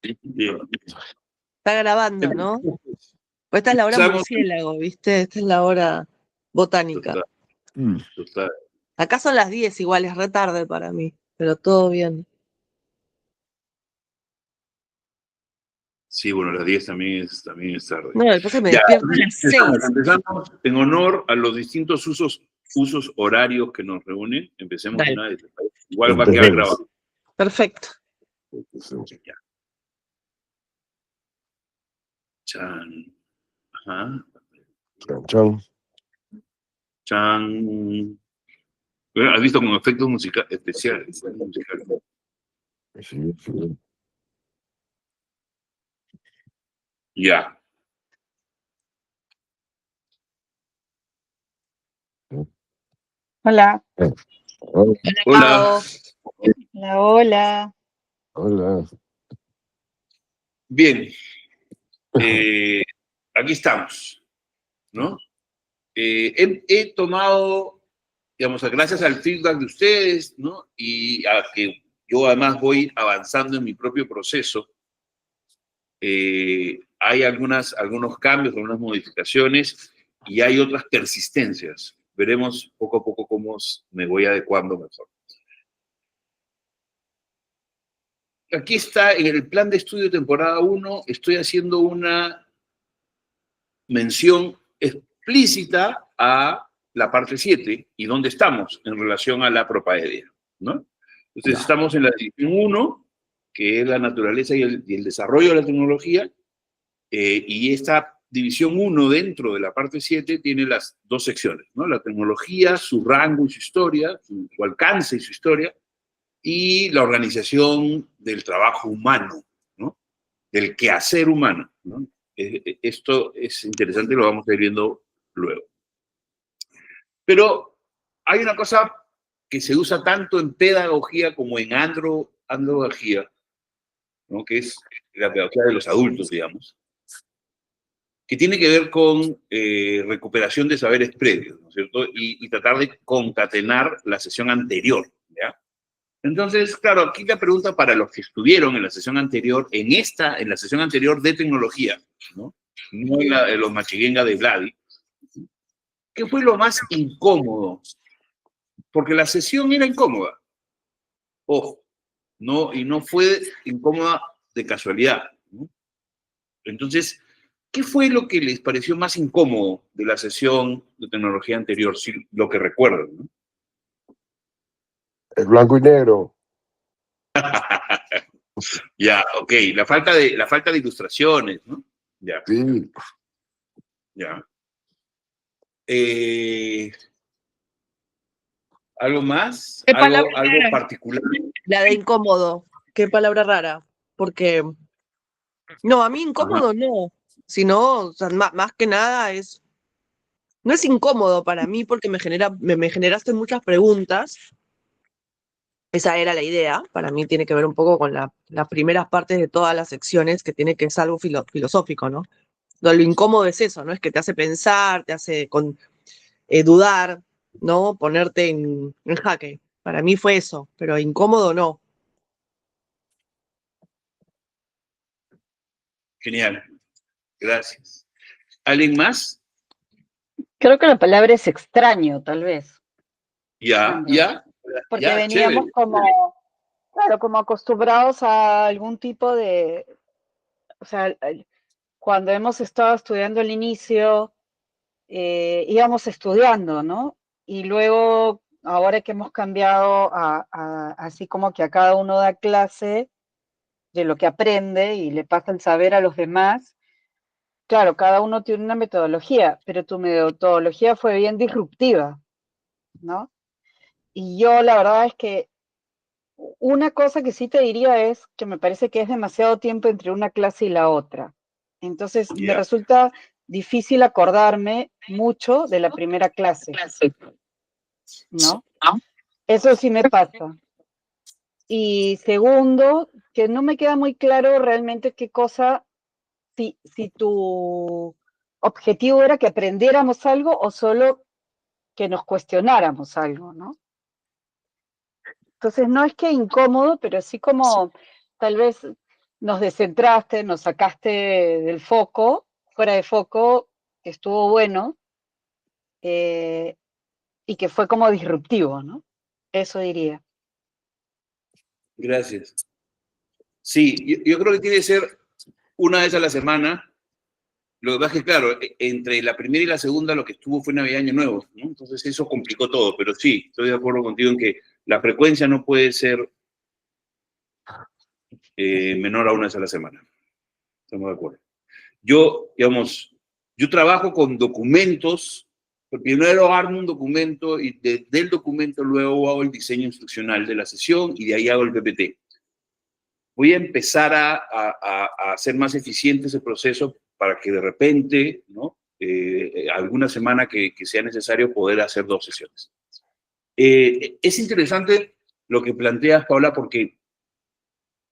Bien. Está grabando, ¿no? Pues esta es la hora Empezamos. murciélago, ¿viste? Esta es la hora botánica. Total, total. Acá son las 10 igual, es re tarde para mí, pero todo bien. Sí, bueno, las 10 también es tarde. No, después me Ya, despierto a las 6. empezamos en honor a los distintos usos horarios que nos reúnen. Empecemos de Dale, una vez. Igual va a quedar grabado. perfecto. Ya. Chan. Ajá. Chan. Chan. ¿Has visto con efectos especiales? Sí, sí. Ya. Hola. Hola. Hola, hola. Hola. Bien. Aquí estamos, ¿no? He tomado, digamos, gracias al feedback de ustedes, ¿no? Y a que yo además voy avanzando en mi propio proceso, hay algunos cambios, algunas modificaciones y hay otras persistencias. Veremos poco a poco cómo me voy adecuando mejor. Aquí está, en el plan de estudio temporada 1, estoy haciendo una mención explícita a la parte 7 y dónde estamos en relación a la propaedea, ¿no? Entonces, estamos en la división 1, que es la naturaleza y el desarrollo de la tecnología, y esta división 1 dentro de la parte 7 tiene las dos secciones, ¿no? La tecnología, su rango y su historia, su alcance y su historia, y la organización del trabajo humano, ¿no? Del quehacer humano, ¿no? Esto es interesante, lo vamos a ir viendo luego. Pero hay una cosa que se usa tanto en pedagogía como en andrología, ¿no? Que es la pedagogía de los adultos, digamos, que tiene que ver con recuperación de saberes previos, ¿no es cierto? Y tratar de concatenar la sesión anterior, ¿ya? Entonces, claro, aquí la pregunta para los que estuvieron en la sesión anterior, en la sesión anterior de tecnología, ¿no? No en los machiguenga de Vladi, ¿qué fue lo más incómodo? Porque la sesión era incómoda, ojo, no, y no fue incómoda de casualidad, ¿no? Entonces, ¿qué fue lo que les pareció más incómodo de la sesión de tecnología anterior, si lo que recuerdan, ¿no? El blanco y negro. Ya, ok, la falta de ilustraciones, ¿no? Ya. Sí. Ya. ¿Algo más? ¿Qué ¿Algo palabra rara? particular? La de incómodo. Qué palabra rara. Porque, no, a mí Ajá. incómodo no. Sino, o sea, más que nada no es incómodo para mí porque me generaste muchas preguntas. Esa era la idea. Para mí tiene que ver un poco con las primeras partes de todas las secciones, que tiene que ser algo filosófico, ¿no? Lo incómodo es eso, ¿no? Es que te hace pensar, te hace dudar, ¿no? Ponerte en jaque. Para mí fue eso, pero incómodo no. Genial. Gracias. ¿Alguien más? Creo que la palabra es extraño, tal vez. Ya, Andro. ya. Porque Ya, chévere. veníamos claro, como acostumbrados a algún tipo de, o sea, cuando hemos estado estudiando al inicio, íbamos estudiando, ¿no? Y luego, ahora que hemos cambiado así como que a cada uno da clase de lo que aprende y le pasa el saber a los demás, claro, cada uno tiene una metodología, pero tu metodología fue bien disruptiva, ¿no? Y yo la verdad es que una cosa que sí te diría es que me parece que es demasiado tiempo entre una clase y la otra. Entonces me Ya. resulta difícil acordarme mucho de la primera clase, ¿no? Eso sí me pasa. Y segundo, que no me queda muy claro realmente qué cosa, si tu objetivo era que aprendiéramos algo o solo que nos cuestionáramos algo, ¿no? Entonces no es que incómodo, pero sí como tal vez nos descentraste, nos sacaste del foco, fuera de foco, que estuvo bueno, y que fue como disruptivo, ¿no? Eso diría. Gracias. Sí, yo creo que tiene que ser una vez a la semana. Lo que pasa es que, claro, entre la primera y la segunda lo que estuvo fue Navidad y Año Nuevo, ¿no? Entonces eso complicó todo, pero sí, estoy de acuerdo contigo en que la frecuencia no puede ser menor a una vez a la semana. Estamos de acuerdo. Yo, digamos, yo trabajo con documentos, primero armo un documento y del documento luego hago el diseño instruccional de la sesión y de ahí hago el PPT. Voy a empezar a hacer más eficiente ese proceso para que de repente, ¿no? Alguna semana que sea necesario poder hacer 2 sesiones. Es interesante lo que planteas, Paula, porque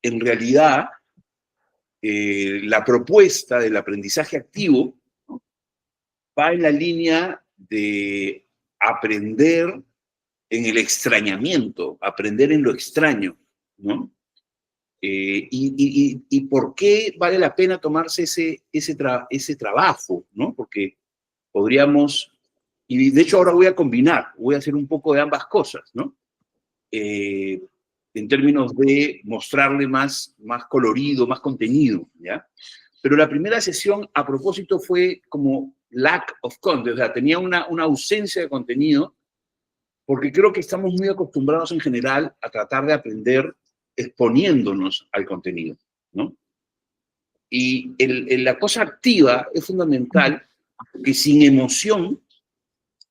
en realidad la propuesta del aprendizaje activo, ¿no? Va en la línea de aprender en el extrañamiento, aprender en lo extraño, ¿no? Y por qué vale la pena tomarse ese trabajo, ¿no? Porque podríamos, y de hecho ahora voy a combinar, voy a hacer un poco de ambas cosas, ¿no? En términos de mostrarle más colorido, más contenido, ¿ya? Pero la primera sesión, a propósito, fue como lack of content, o sea, tenía una ausencia de contenido, porque creo que estamos muy acostumbrados en general a tratar de aprender exponiéndonos al contenido, ¿no? Y la cosa activa es fundamental, que sin emoción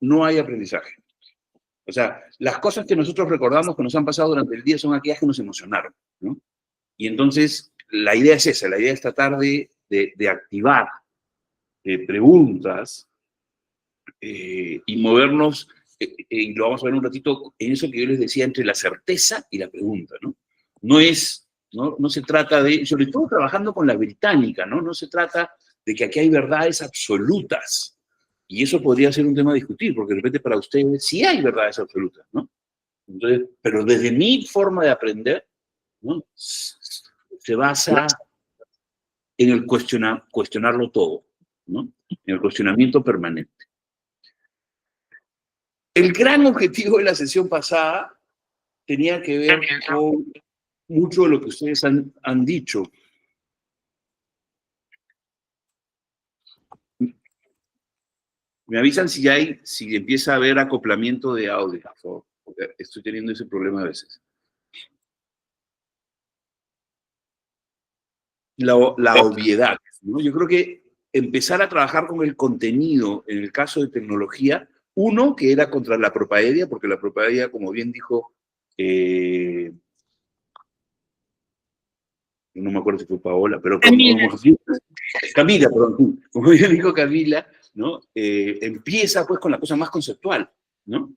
no hay aprendizaje. O sea, las cosas que nosotros recordamos que nos han pasado durante el día son aquellas que nos emocionaron, ¿no? Y entonces la idea es esa, la idea es tratar de activar preguntas y movernos, y lo vamos a ver un ratito, en eso que yo les decía, entre la certeza y la pregunta, ¿no? No se trata de, sobre todo trabajando con la británica, ¿no? No se trata de que aquí hay verdades absolutas. Y eso podría ser un tema a discutir, porque de repente para ustedes sí hay verdades absolutas, ¿no? Entonces, pero desde mi forma de aprender, ¿no? Se basa en el cuestionarlo todo, ¿no? En el cuestionamiento permanente. El gran objetivo de la sesión pasada tenía que ver con mucho de lo que ustedes han dicho. Me avisan si empieza a haber acoplamiento de audio, por favor, porque estoy teniendo ese problema a veces. La obviedad, ¿no? Yo creo que empezar a trabajar con el contenido en el caso de tecnología, uno, que era contra la propaedia, porque la propaedia, como bien dijo, no me acuerdo si fue Paola, pero Camila, perdón, como bien dijo Camila, ¿no? Empieza pues con la cosa más conceptual, ¿no?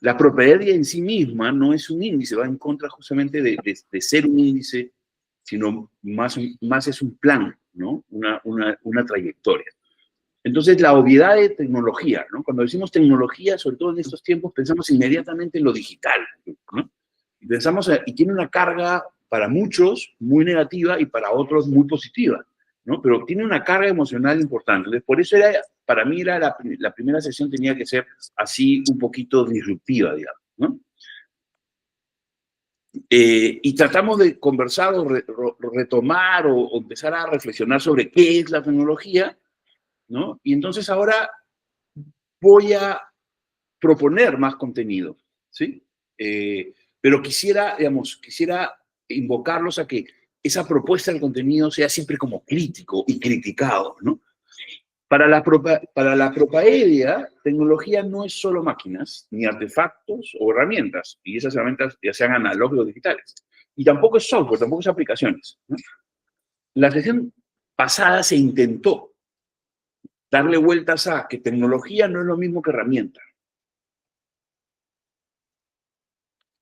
La propaedia en sí misma no es un índice, va en contra justamente de ser un índice, sino más es un plan, ¿no? Una trayectoria. Entonces, la obviedad de tecnología, ¿no? Cuando decimos tecnología, sobre todo en estos tiempos, pensamos inmediatamente en lo digital, ¿no? Y pensamos, y tiene una carga para muchos muy negativa y para otros muy positiva, ¿no? Pero tiene una carga emocional importante. Entonces, por eso para mí la primera sesión tenía que ser así un poquito disruptiva, digamos, ¿no? Y tratamos de conversar o retomar o empezar a reflexionar sobre qué es la tecnología, ¿no? Y entonces ahora voy a proponer más contenido, ¿sí? Pero quisiera invocarlos a que esa propuesta del contenido sea siempre como crítico y criticado, ¿no? Para la propaedia, tecnología no es solo máquinas, ni artefactos o herramientas, y esas herramientas ya sean analógicas o digitales. Y tampoco es software, tampoco es aplicaciones, ¿no? La sesión pasada se intentó darle vueltas a que tecnología no es lo mismo que herramienta.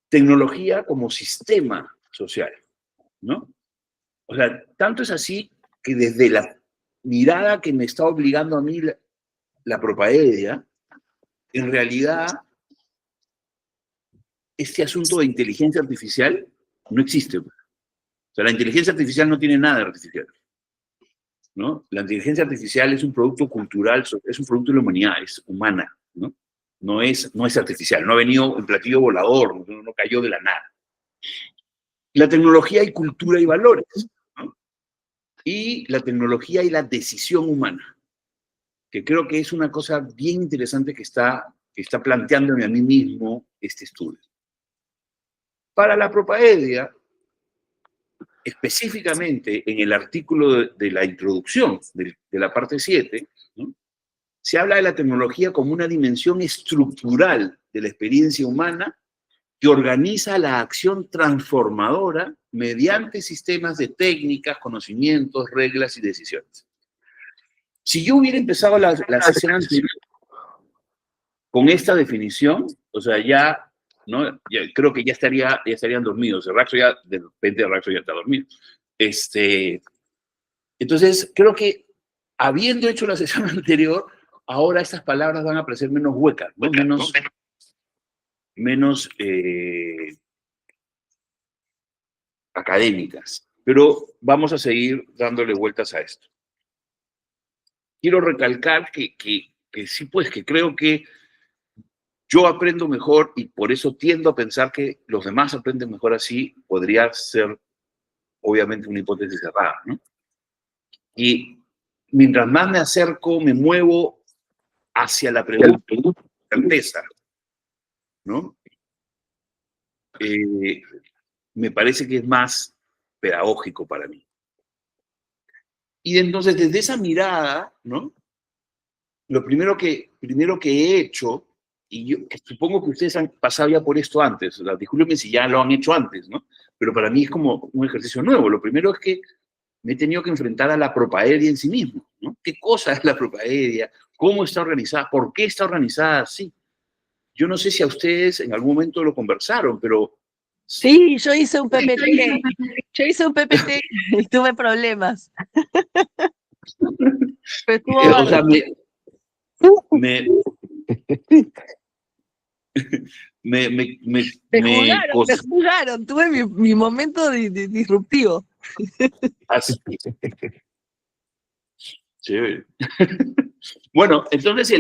Tecnología como sistema social, ¿no? O sea, tanto es así que desde la mirada que me está obligando a mí la propaedia, en realidad este asunto de inteligencia artificial no existe. O sea, la inteligencia artificial no tiene nada de artificial, ¿no? La inteligencia artificial es un producto cultural, es un producto de la humanidad, es humana, ¿no? No es artificial, no ha venido en platillo volador, no cayó de la nada. La tecnología hay cultura y valores, ¿no? Y la tecnología y la decisión humana, que creo que es una cosa bien interesante que está planteándome a mí mismo este estudio. Para la Propaedea, específicamente en el artículo de la introducción de la parte 7, ¿no? Se habla de la tecnología como una dimensión estructural de la experiencia humana que organiza la acción transformadora mediante sistemas de técnicas, conocimientos, reglas y decisiones. Si yo hubiera empezado la sesión anterior con esta definición, o sea, ya, ¿no? Creo que ya estarían dormidos. El Raxo ya, de repente el Raxo ya está dormido. Entonces, creo que habiendo hecho la sesión anterior, ahora estas palabras van a parecer menos huecas, ¿no? menos académicas. Pero vamos a seguir dándole vueltas a esto. Quiero recalcar que sí, pues, que creo que yo aprendo mejor y por eso tiendo a pensar que los demás aprenden mejor así. Podría ser, obviamente, una hipótesis cerrada, ¿no? Y mientras más me acerco, me muevo hacia la pregunta, certeza, ¿no? Me parece que es más pedagógico para mí. Y entonces, desde esa mirada, ¿no? Lo primero que he hecho, y yo supongo que ustedes han pasado ya por esto antes, o sea, discúlpenme si ya lo han hecho antes, ¿no? Pero para mí es como un ejercicio nuevo. Lo primero es que me he tenido que enfrentar a la Propaedea en sí mismo, ¿no? ¿Qué cosa es la Propaedea? ¿Cómo está organizada? ¿Por qué está organizada así? Yo no sé si a ustedes en algún momento lo conversaron, pero... Sí, yo hice un PPT. Yo hice un PPT y tuve problemas. Pero estuvo o sea, me juzgaron, tuve mi momento disruptivo. Así. Chévere. Bueno, entonces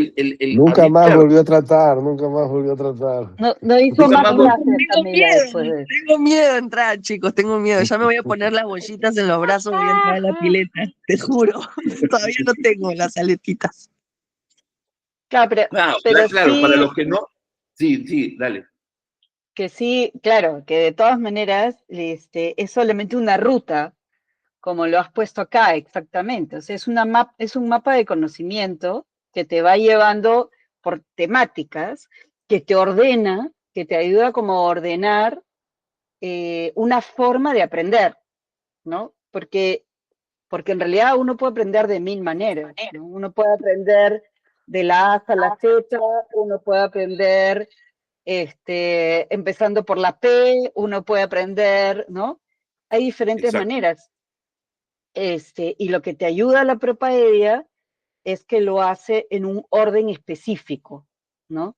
Nunca más volvió a tratar. No hizo Nunca más más clases, Camila, después de eso. Tengo miedo de entrar, chicos, tengo miedo. Ya me voy a poner las bollitas en los brazos, voy a entrar a la pileta, te juro. Todavía no tengo las aletitas. Claro, pero claro, sí, para los que no... Sí, dale. que sí, claro, que de todas maneras es solamente una ruta, como lo has puesto acá exactamente. O sea, es un mapa de conocimiento que te va llevando por temáticas, que te ordena, que te ayuda como a ordenar una forma de aprender, ¿no? Porque en realidad uno puede aprender de 1000 maneras, ¿no? Uno puede aprender de la A a la Z, uno puede aprender empezando por la P, uno puede aprender, ¿no? Hay diferentes Exacto. maneras. Y lo que te ayuda a la Propaedea es que lo hace en un orden específico, ¿no?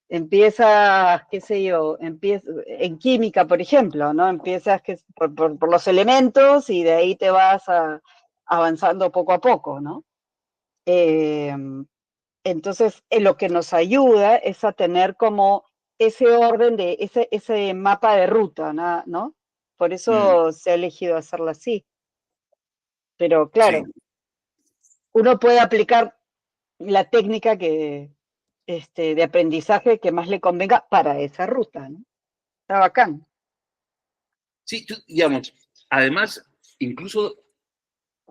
Empiezas, qué sé yo, en química, por ejemplo, ¿no? Empiezas por los elementos y de ahí te vas avanzando poco a poco, ¿no? Entonces, lo que nos ayuda es a tener como ese orden de ese mapa de ruta, ¿no? Por eso se ha elegido hacerlo así. Pero claro, Sí. uno puede aplicar la técnica de aprendizaje que más le convenga para esa ruta, ¿no? Está bacán. Sí, digamos, además, incluso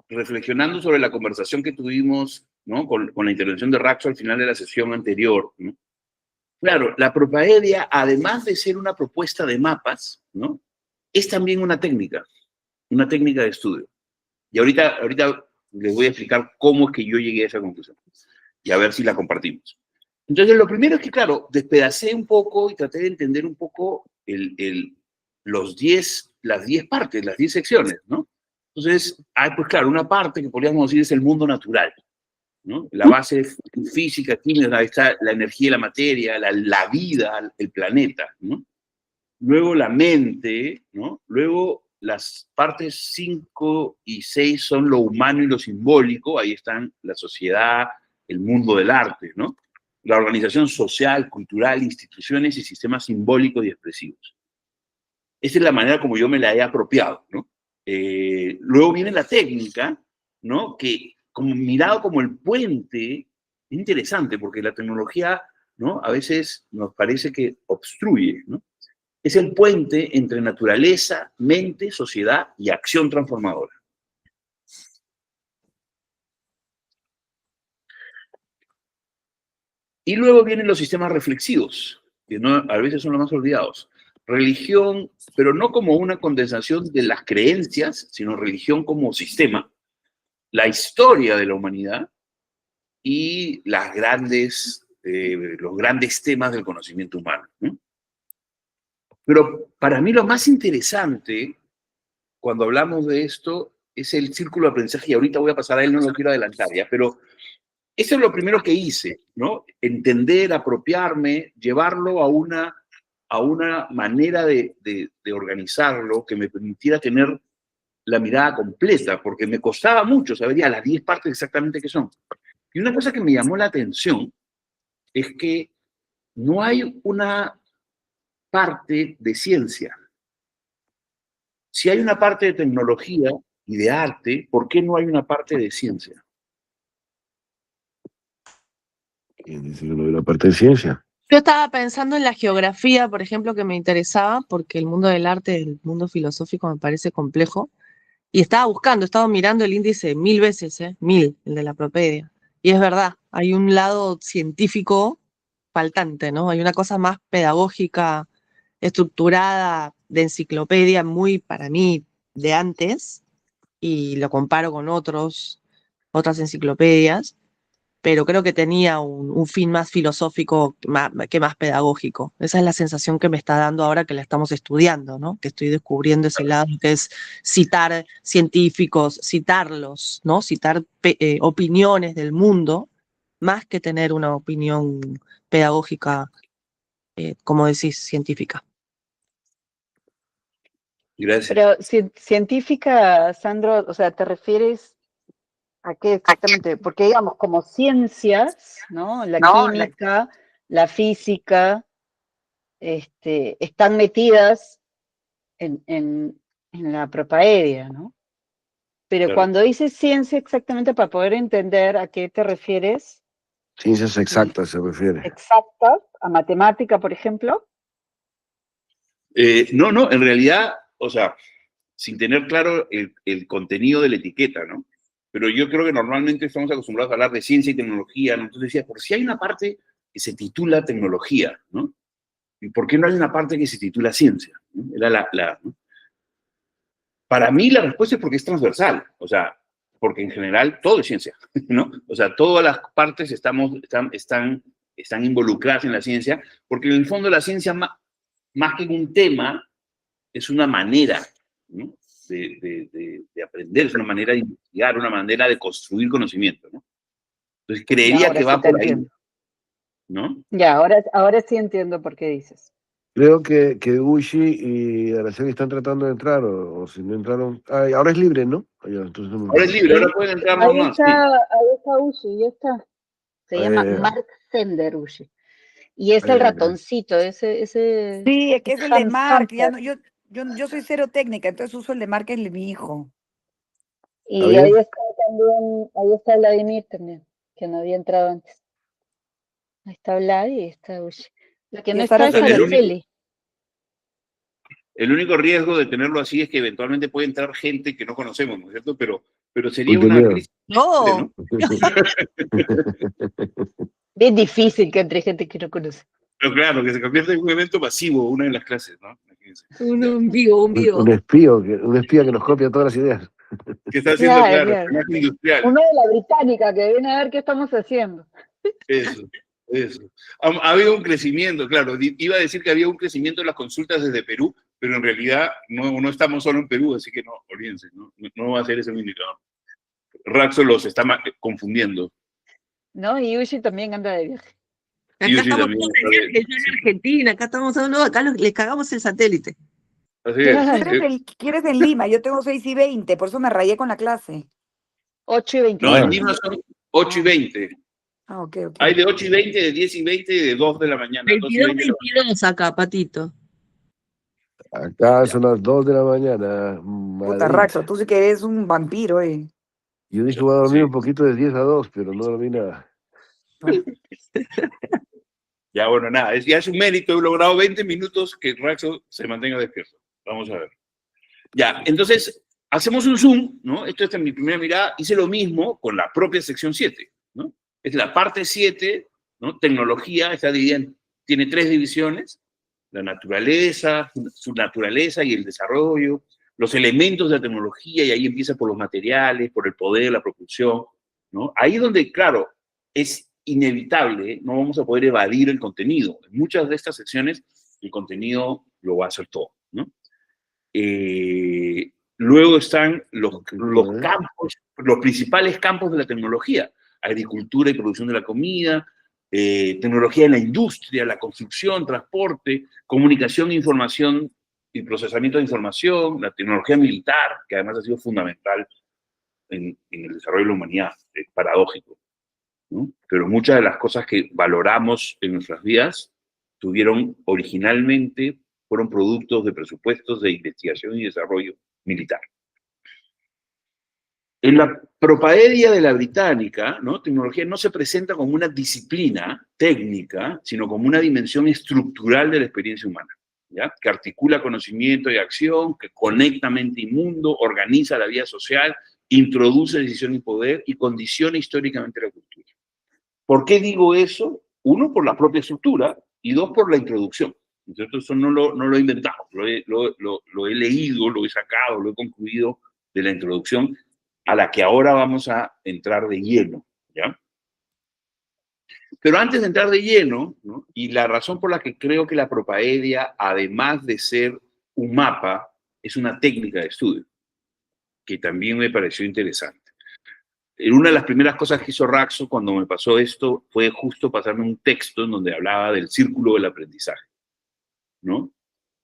reflexionando sobre la conversación que tuvimos, ¿no? Con la intervención de Raxo al final de la sesión anterior, ¿no? Claro, la Propaedea, además de ser una propuesta de mapas, ¿no? Es también una técnica de estudio. Y ahorita les voy a explicar cómo es que yo llegué a esa conclusión y a ver si la compartimos. Entonces, lo primero es que, claro, despedacé un poco y traté de entender un poco las 10 partes, las 10 secciones, ¿no? Entonces, pues claro, una parte que podríamos decir es el mundo natural, ¿no? La base física, química, ahí está la energía y la materia, la vida, el planeta, ¿no? Luego la mente, ¿no? Luego las partes 5 y 6 son lo humano y lo simbólico, ahí están la sociedad, el mundo del arte, ¿no? La organización social, cultural, instituciones y sistemas simbólicos y expresivos. Esa es la manera como yo me la he apropiado, ¿no? Luego viene la técnica, ¿no? Que como mirado como el puente, es interesante porque la tecnología, ¿no? A veces nos parece que obstruye, ¿no? Es el puente entre naturaleza, mente, sociedad y acción transformadora. Y luego vienen los sistemas reflexivos, que a veces son los más olvidados. Religión, pero no como una condensación de las creencias, sino religión como sistema, la historia de la humanidad y los grandes temas del conocimiento humano, ¿no? Pero para mí lo más interesante cuando hablamos de esto es el círculo de aprendizaje, y ahorita voy a pasar a él, no lo quiero adelantar ya, pero eso es lo primero que hice, ¿no? Entender, apropiarme, llevarlo a una manera de organizarlo que me permitiera tener la mirada completa, porque me costaba mucho saber ya las 10 partes exactamente qué son. Y una cosa que me llamó la atención es que no hay una parte de ciencia. Si hay una parte de tecnología y de arte, ¿por qué no hay una parte de ciencia? ¿Quién dice que no hay una parte de ciencia? Yo estaba pensando en la geografía, por ejemplo, que me interesaba, porque el mundo del arte, el mundo filosófico me parece complejo. Y estaba mirando el índice 1000 veces, 1000, el de la Propedia. Y es verdad, hay un lado científico faltante, ¿no? Hay una cosa más pedagógica, estructurada, de enciclopedia, muy para mí de antes, y lo comparo con otras enciclopedias, pero creo que tenía un fin más filosófico que más pedagógico. Esa es la sensación que me está dando ahora que la estamos estudiando, ¿no? Que estoy descubriendo ese lado, que es citar científicos, citarlos, ¿no? Citar opiniones del mundo, más que tener una opinión pedagógica, como decís, científica. Gracias. Pero científica, Sandro, o sea, ¿te refieres a qué exactamente? Porque digamos, como ciencias, ¿no? La química, la física, están metidas en la Propaedia, ¿no? Pero Claro. cuando dices ciencia exactamente para poder entender a qué te refieres. Ciencias exactas se refiere. Exactas, a matemática, por ejemplo. No, en realidad, o sea, sin tener claro el contenido de la etiqueta, ¿no? Pero yo creo que normalmente estamos acostumbrados a hablar de ciencia y tecnología, ¿no? Entonces decía, por si hay una parte que se titula tecnología, ¿no? ¿Y por qué no hay una parte que se titula ciencia? ¿No? Era ¿no? Para mí la respuesta es porque es transversal, o sea, porque en general todo es ciencia, ¿no? O sea, todas las partes están involucradas en la ciencia, porque en el fondo la ciencia, más que un tema, es una manera, ¿no? de aprender, es una manera de investigar, una manera de construir conocimiento, ¿no? Entonces creería que va por ahí, ¿no? Ya, ahora sí entiendo por qué dices. Creo que Uchi y Araceli están tratando de entrar, o si no entraron. Ahora es libre, ¿no? Entonces no me Ahora es libre, ahora pueden entrar nomás. Ahí está Uchi, ya está. Se llama Mark Sender Uchi. Y es el ratoncito, ese. Sí, es que es el de Mark. Hamster. Yo soy cero técnica, entonces uso el de Mark, el de mi hijo. Y ahí está también, ahí está Vladimir también, que no había entrado antes. Ahí está Vlad y ahí está Uchi. La que no está es Araceli. El único riesgo de tenerlo así es que eventualmente puede entrar gente que no conocemos, ¿no es cierto? Pero sería una crisis. No. Es difícil que entre gente que no conoce. Pero claro, que se convierta en un evento masivo, una de las clases, ¿no? Un vivo. Un espía que nos copia todas las ideas. Que está haciendo, claro, industrial. Uno de la británica que viene a ver qué estamos haciendo. Eso. Ha habido un crecimiento, claro. Iba a decir que había un crecimiento en las consultas desde Perú, pero en realidad no estamos solo en Perú, así que no, olvídense, no va a ser ese un indicador. Raxo los está confundiendo. No, y Uchi también anda de viaje. Acá estamos todos de viaje, yo en Argentina, acá estamos hablando, acá les cagamos el satélite. Así es. ¿Quieres en Lima? Yo tengo 6:20, por eso me rayé con la clase. 8:20. No, en Lima son 8:20. Ah, ok. Hay de 8:20, de 10:20 y de 2 de la mañana. 22, 22 acá, Patito. Acá son las 2 de la mañana. Puta, Madrid. Raxo, tú sí que eres un vampiro, Yo dije voy a dormir Sí. un poquito de 10 a 2, pero no dormí nada. Ya, bueno, nada, ya es un mérito. He logrado 20 minutos que Raxo se mantenga despierto. Vamos a ver. Ya, entonces, hacemos un zoom, ¿no? Esto es en mi primera mirada. Hice lo mismo con la propia sección 7, ¿no? Es la parte 7, ¿no? Tecnología, está dividida tiene 3 divisiones. La naturaleza, su naturaleza y el desarrollo, los elementos de la tecnología, y ahí empieza por los materiales, por el poder, la propulsión, ¿no? Ahí donde, claro, es inevitable, no vamos a poder evadir el contenido. En muchas de estas secciones, el contenido lo va a hacer todo, ¿no? Luego están los campos, los principales campos de la tecnología: agricultura y producción de la comida, tecnología en la industria, la construcción, transporte, comunicación, información y procesamiento de información, la tecnología militar, que además ha sido fundamental en el desarrollo de la humanidad. Es paradójico, ¿no? Pero muchas de las cosas que valoramos en nuestras vidas fueron productos de presupuestos de investigación y desarrollo militar. En la Propaedia de la Británica, ¿no? Tecnología no se presenta como una disciplina técnica, sino como una dimensión estructural de la experiencia humana, ¿ya? Que articula conocimiento y acción, que conecta mente y mundo, organiza la vida social, introduce decisión y poder y condiciona históricamente la cultura. ¿Por qué digo eso? Uno, por la propia estructura, y dos, por la introducción. Entonces, eso no lo he inventado, lo he leído, lo he sacado, lo he concluido de la introducción, a la que ahora vamos a entrar de lleno, ¿ya? Pero antes de entrar de lleno, ¿no? Y la razón por la que creo que la Propaedia, además de ser un mapa, es una técnica de estudio, que también me pareció interesante. Una de las primeras cosas que hizo Raxo cuando me pasó esto fue justo pasarme un texto en donde hablaba del círculo del aprendizaje, ¿no?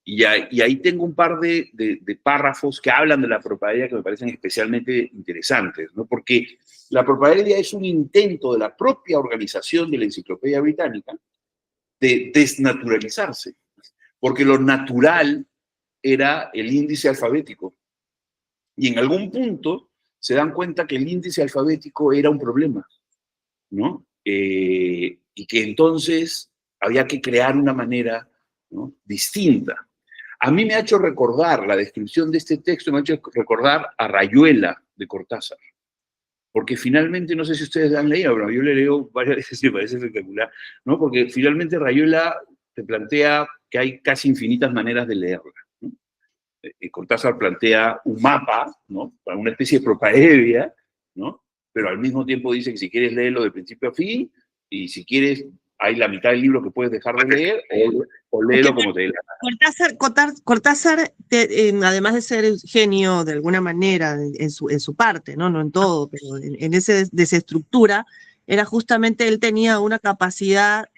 Y ahí tengo un par de párrafos que hablan de la Propaedia que me parecen especialmente interesantes, ¿no? Porque la Propaedia es un intento de la propia organización de la Enciclopedia Británica de desnaturalizarse, porque lo natural era el índice alfabético. Y en algún punto se dan cuenta que el índice alfabético era un problema, ¿no? Y que entonces había que crear una manera, ¿no?, distinta. A mí me ha hecho recordar, la descripción de este texto me ha hecho recordar a Rayuela de Cortázar, porque finalmente, no sé si ustedes la han leído, pero yo le leo varias veces y me parece espectacular, ¿no? Porque finalmente Rayuela te plantea que hay casi infinitas maneras de leerla, ¿no? Cortázar plantea un mapa, ¿no?, para una especie de propaedia, ¿no?, pero al mismo tiempo dice que si quieres leerlo de principio a fin, y si quieres, hay la mitad del libro que puedes dejar de leer, o léelo como te dé la gana. Cortázar además de ser genio de alguna manera en su parte, no en todo, pero en esa desestructura, era justamente, él tenía una capacidad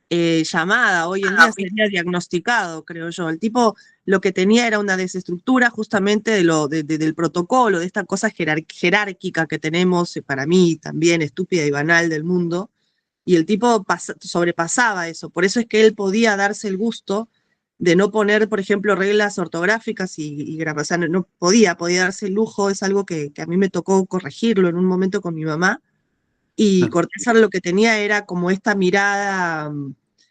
llamada, hoy en día sería diagnosticado, creo yo. El tipo lo que tenía era una desestructura justamente del protocolo, de esta cosa jerárquica que tenemos, para mí también estúpida y banal del mundo, y el tipo sobrepasaba eso. Por eso es que él podía darse el gusto de no poner, por ejemplo, reglas ortográficas y gramática. O sea, no podía darse el lujo. Es algo que a mí me tocó corregirlo en un momento con mi mamá. Y Cortázar lo que tenía era como esta mirada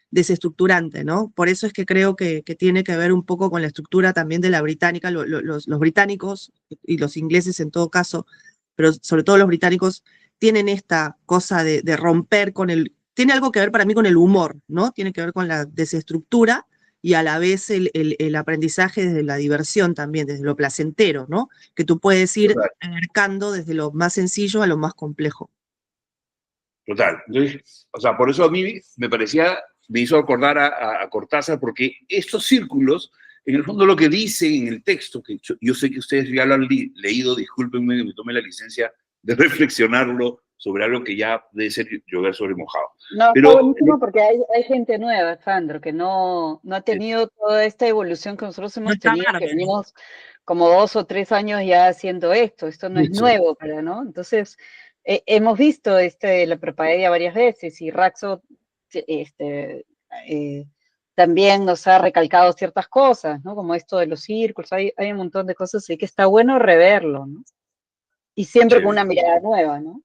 desestructurante, ¿no? Por eso es que creo que tiene que ver un poco con la estructura también de la británica. Los británicos, y los ingleses en todo caso, pero sobre todo los británicos, tienen esta cosa de romper con tiene algo que ver para mí con el humor, ¿no? Tiene que ver con la desestructura y a la vez el aprendizaje desde la diversión también, desde lo placentero, ¿no? Que tú puedes ir abarcando desde lo más sencillo a lo más complejo. Total. Entonces, o sea, por eso a mí me hizo acordar a Cortázar, porque estos círculos, en el fondo lo que dice en el texto, que yo sé que ustedes ya lo han leído, discúlpenme que me tome la licencia de reflexionarlo sobre algo que ya debe ser llover sobre mojado. No, Pero- está buenísimo porque hay gente nueva, Sandro, que no ha tenido toda esta evolución que nosotros hemos está tenido, que bárbaro. venimos como 2 o 3 años ya haciendo esto no es Mucho. nuevo, ¿no? Entonces, hemos visto la Propaedia varias veces y Raxo también nos ha recalcado ciertas cosas, ¿no? Como esto de los círculos, hay un montón de cosas así que está bueno reverlo, ¿no? Y siempre con Chévere. una mirada nueva, ¿no?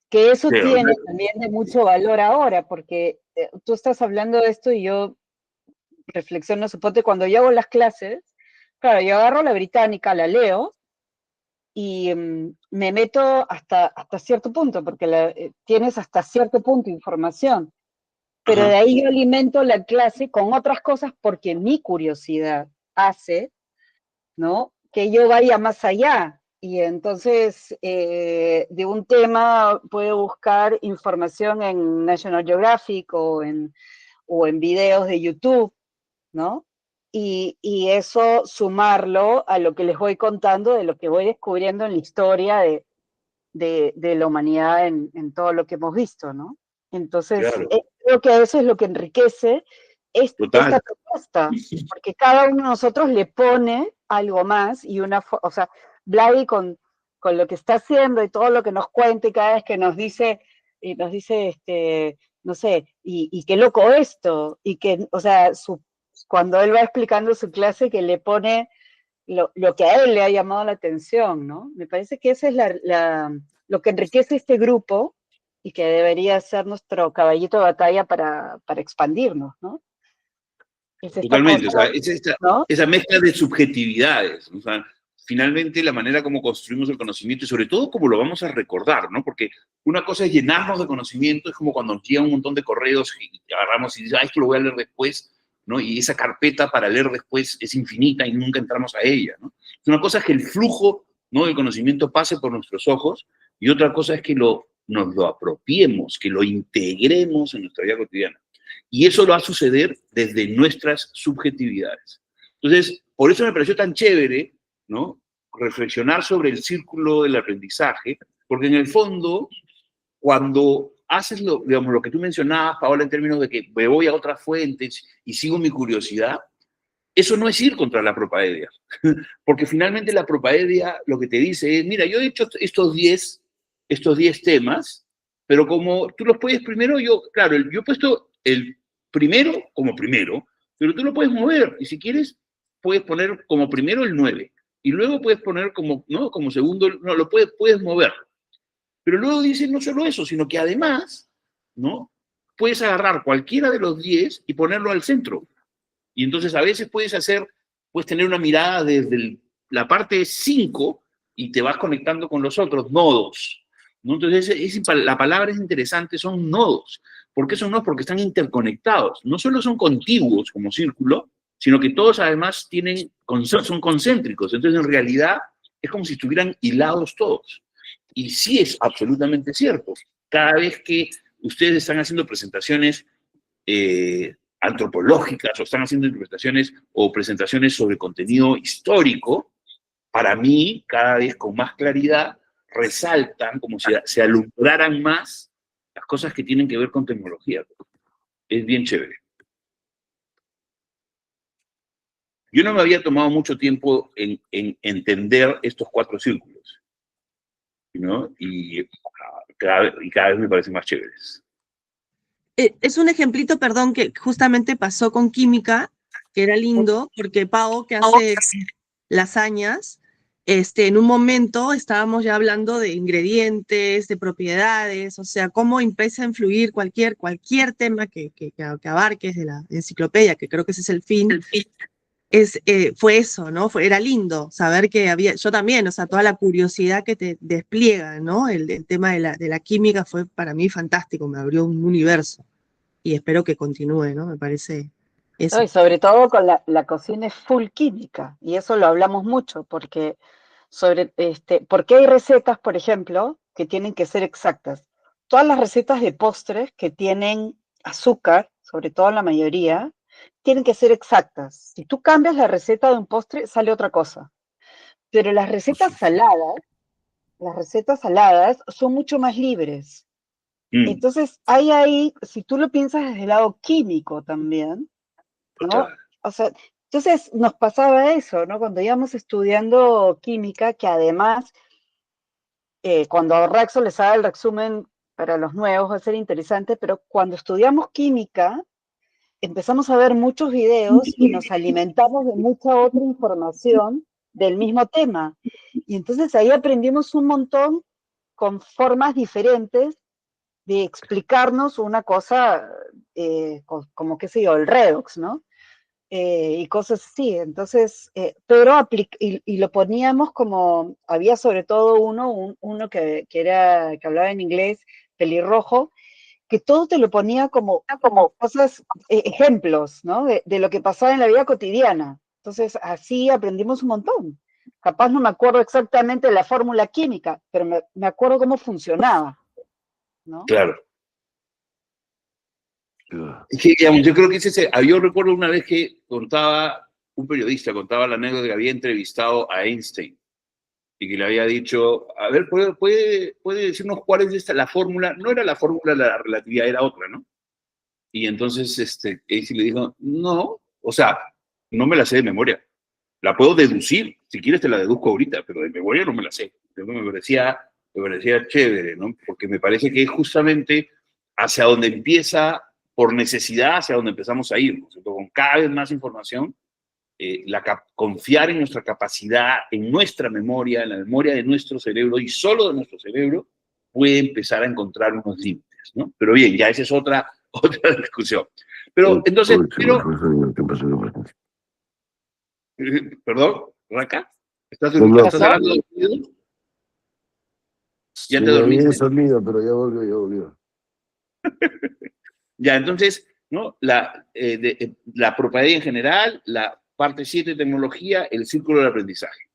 Que eso Claro, tiene también de mucho valor ahora, porque tú estás hablando de esto y yo reflexiono, suponte, cuando yo hago las clases, claro, yo agarro la británica, la leo, y me meto hasta cierto punto, porque tienes hasta cierto punto información, pero Ajá. de ahí yo alimento la clase con otras cosas porque mi curiosidad hace, ¿no? Que yo vaya más allá. Y entonces, de un tema puedo buscar información en National Geographic o en videos de YouTube, ¿no? Y eso sumarlo a lo que les voy contando, de lo que voy descubriendo en la historia de la humanidad en todo lo que hemos visto, ¿no? Entonces, Claro. creo que eso es lo que enriquece Total. esta propuesta, porque cada uno de nosotros le pone algo más y o sea, Blay con lo que está haciendo y todo lo que nos cuenta y cada vez que nos dice, no sé, y qué loco esto, y que, o sea, cuando él va explicando su clase, que le pone lo que a él le ha llamado la atención, ¿no? Me parece que esa es lo que enriquece este grupo y que debería ser nuestro caballito de batalla para expandirnos, ¿no? Es esta Totalmente, cosa, o sea, ¿no? esa mezcla de subjetividades, o sea, finalmente la manera como construimos el conocimiento y sobre todo cómo lo vamos a recordar, ¿no? Porque una cosa es llenarnos de conocimiento, es como cuando nos llegan un montón de correos y agarramos y dices, esto lo voy a leer después, ¿no? Y esa carpeta para leer después es infinita y nunca entramos a ella, ¿no? Una cosa es que el flujo, ¿no?, del conocimiento pase por nuestros ojos y otra cosa es que nos lo apropiemos, que lo integremos en nuestra vida cotidiana. Y eso lo va a suceder desde nuestras subjetividades. Entonces, por eso me pareció tan chévere, ¿no?, reflexionar sobre el círculo del aprendizaje, porque en el fondo, cuando haces digamos, lo que tú mencionabas, Paola, en términos de que me voy a otras fuentes y sigo mi curiosidad, eso no es ir contra la propaedia, porque finalmente la propaedia lo que te dice es, mira, yo he hecho estos 10 temas, pero como tú los puedes primero, claro, yo he puesto el primero como primero, pero tú lo puedes mover, y si quieres, puedes poner como primero el 9, y luego puedes poner como, ¿no?, como segundo, no, lo puedes mover. Pero luego dice no solo eso, sino que además, ¿no?, puedes agarrar cualquiera de los 10 y ponerlo al centro. Y entonces a veces puedes tener una mirada desde la parte 5 y te vas conectando con los otros nodos, ¿no? Entonces la palabra es interesante, son nodos. ¿Por qué son nodos? Porque están interconectados. No solo son contiguos como círculo, sino que todos además son concéntricos. Entonces en realidad es como si estuvieran hilados todos. Y sí es absolutamente cierto. Cada vez que ustedes están haciendo presentaciones antropológicas o están haciendo interpretaciones o presentaciones sobre contenido histórico, para mí, cada vez con más claridad, resaltan como si se alumbraran más las cosas que tienen que ver con tecnología. Es bien chévere. Yo no me había tomado mucho tiempo en entender estos 4 círculos, ¿no? Y cada vez me parecen más chéveres. Es un ejemplito, perdón, que justamente pasó con química, que era lindo, porque Pau, que hace lasañas, en un momento estábamos ya hablando de ingredientes, de propiedades, o sea, cómo empieza a influir cualquier tema que abarques de la enciclopedia, que creo que ese es el fin. Fue eso, ¿no? Era lindo saber que había, yo también, o sea, toda la curiosidad que te despliega, ¿no? El tema de la química fue para mí fantástico, me abrió un universo y espero que continúe, ¿no? Me parece eso. No, y sobre todo con la cocina es full química, y eso lo hablamos mucho, porque porque hay recetas, por ejemplo, que tienen que ser exactas. Todas las recetas de postres que tienen azúcar, sobre todo la mayoría, tienen que ser exactas. Si tú cambias la receta de un postre, sale otra cosa. Pero las recetas saladas las recetas saladas son mucho más libres. Mm, Entonces, hay ahí, si tú lo piensas desde el lado químico también, ¿no? total. O sea, entonces nos pasaba eso, ¿no? Cuando íbamos estudiando química, que además, cuando Raxo les haga el resumen para los nuevos va a ser interesante, pero cuando estudiamos química, empezamos a ver muchos videos y nos alimentamos de mucha otra información del mismo tema. Y entonces ahí aprendimos un montón con formas diferentes de explicarnos una cosa, como qué sé yo, el redox, ¿no? Y cosas así. Entonces, pero y lo poníamos como, había sobre todo uno que hablaba en inglés, pelirrojo, que todo te lo ponía como cosas, ejemplos, ¿no? De lo que pasaba en la vida cotidiana. Entonces, así aprendimos un montón. Capaz no me acuerdo exactamente de la fórmula química, pero me acuerdo cómo funcionaba, ¿no? Claro. Ya. Es que, digamos, yo creo que yo recuerdo una vez que un periodista contaba la anécdota de que había entrevistado a Einstein y que le había dicho, a ver, ¿puede decirnos cuál es la fórmula? No era la fórmula de la relatividad, era otra, ¿no? Y entonces Einstein le dijo, no, o sea, no me la sé de memoria. La puedo deducir, si quieres te la deduzco ahorita, pero de memoria no me la sé. Entonces me parecía chévere, ¿no? Porque me parece que es justamente hacia donde empieza, por necesidad, hacia donde empezamos a ir, ¿no? Con cada vez más información, confiar en nuestra capacidad, en nuestra memoria, en la memoria de nuestro cerebro y solo de nuestro cerebro, puede empezar a encontrar unos límites, ¿no? Pero bien, ya esa es otra discusión. Pero entonces, ¿Qué pasó? perdón, Raca, ¿estás No, no. hablando de dormido? ¿Ya Sí, te me había dormiste? dormido, pero ya volvió. Ya, entonces, ¿no? La propiedad en general, la parte 7 tecnología, el círculo del aprendizaje.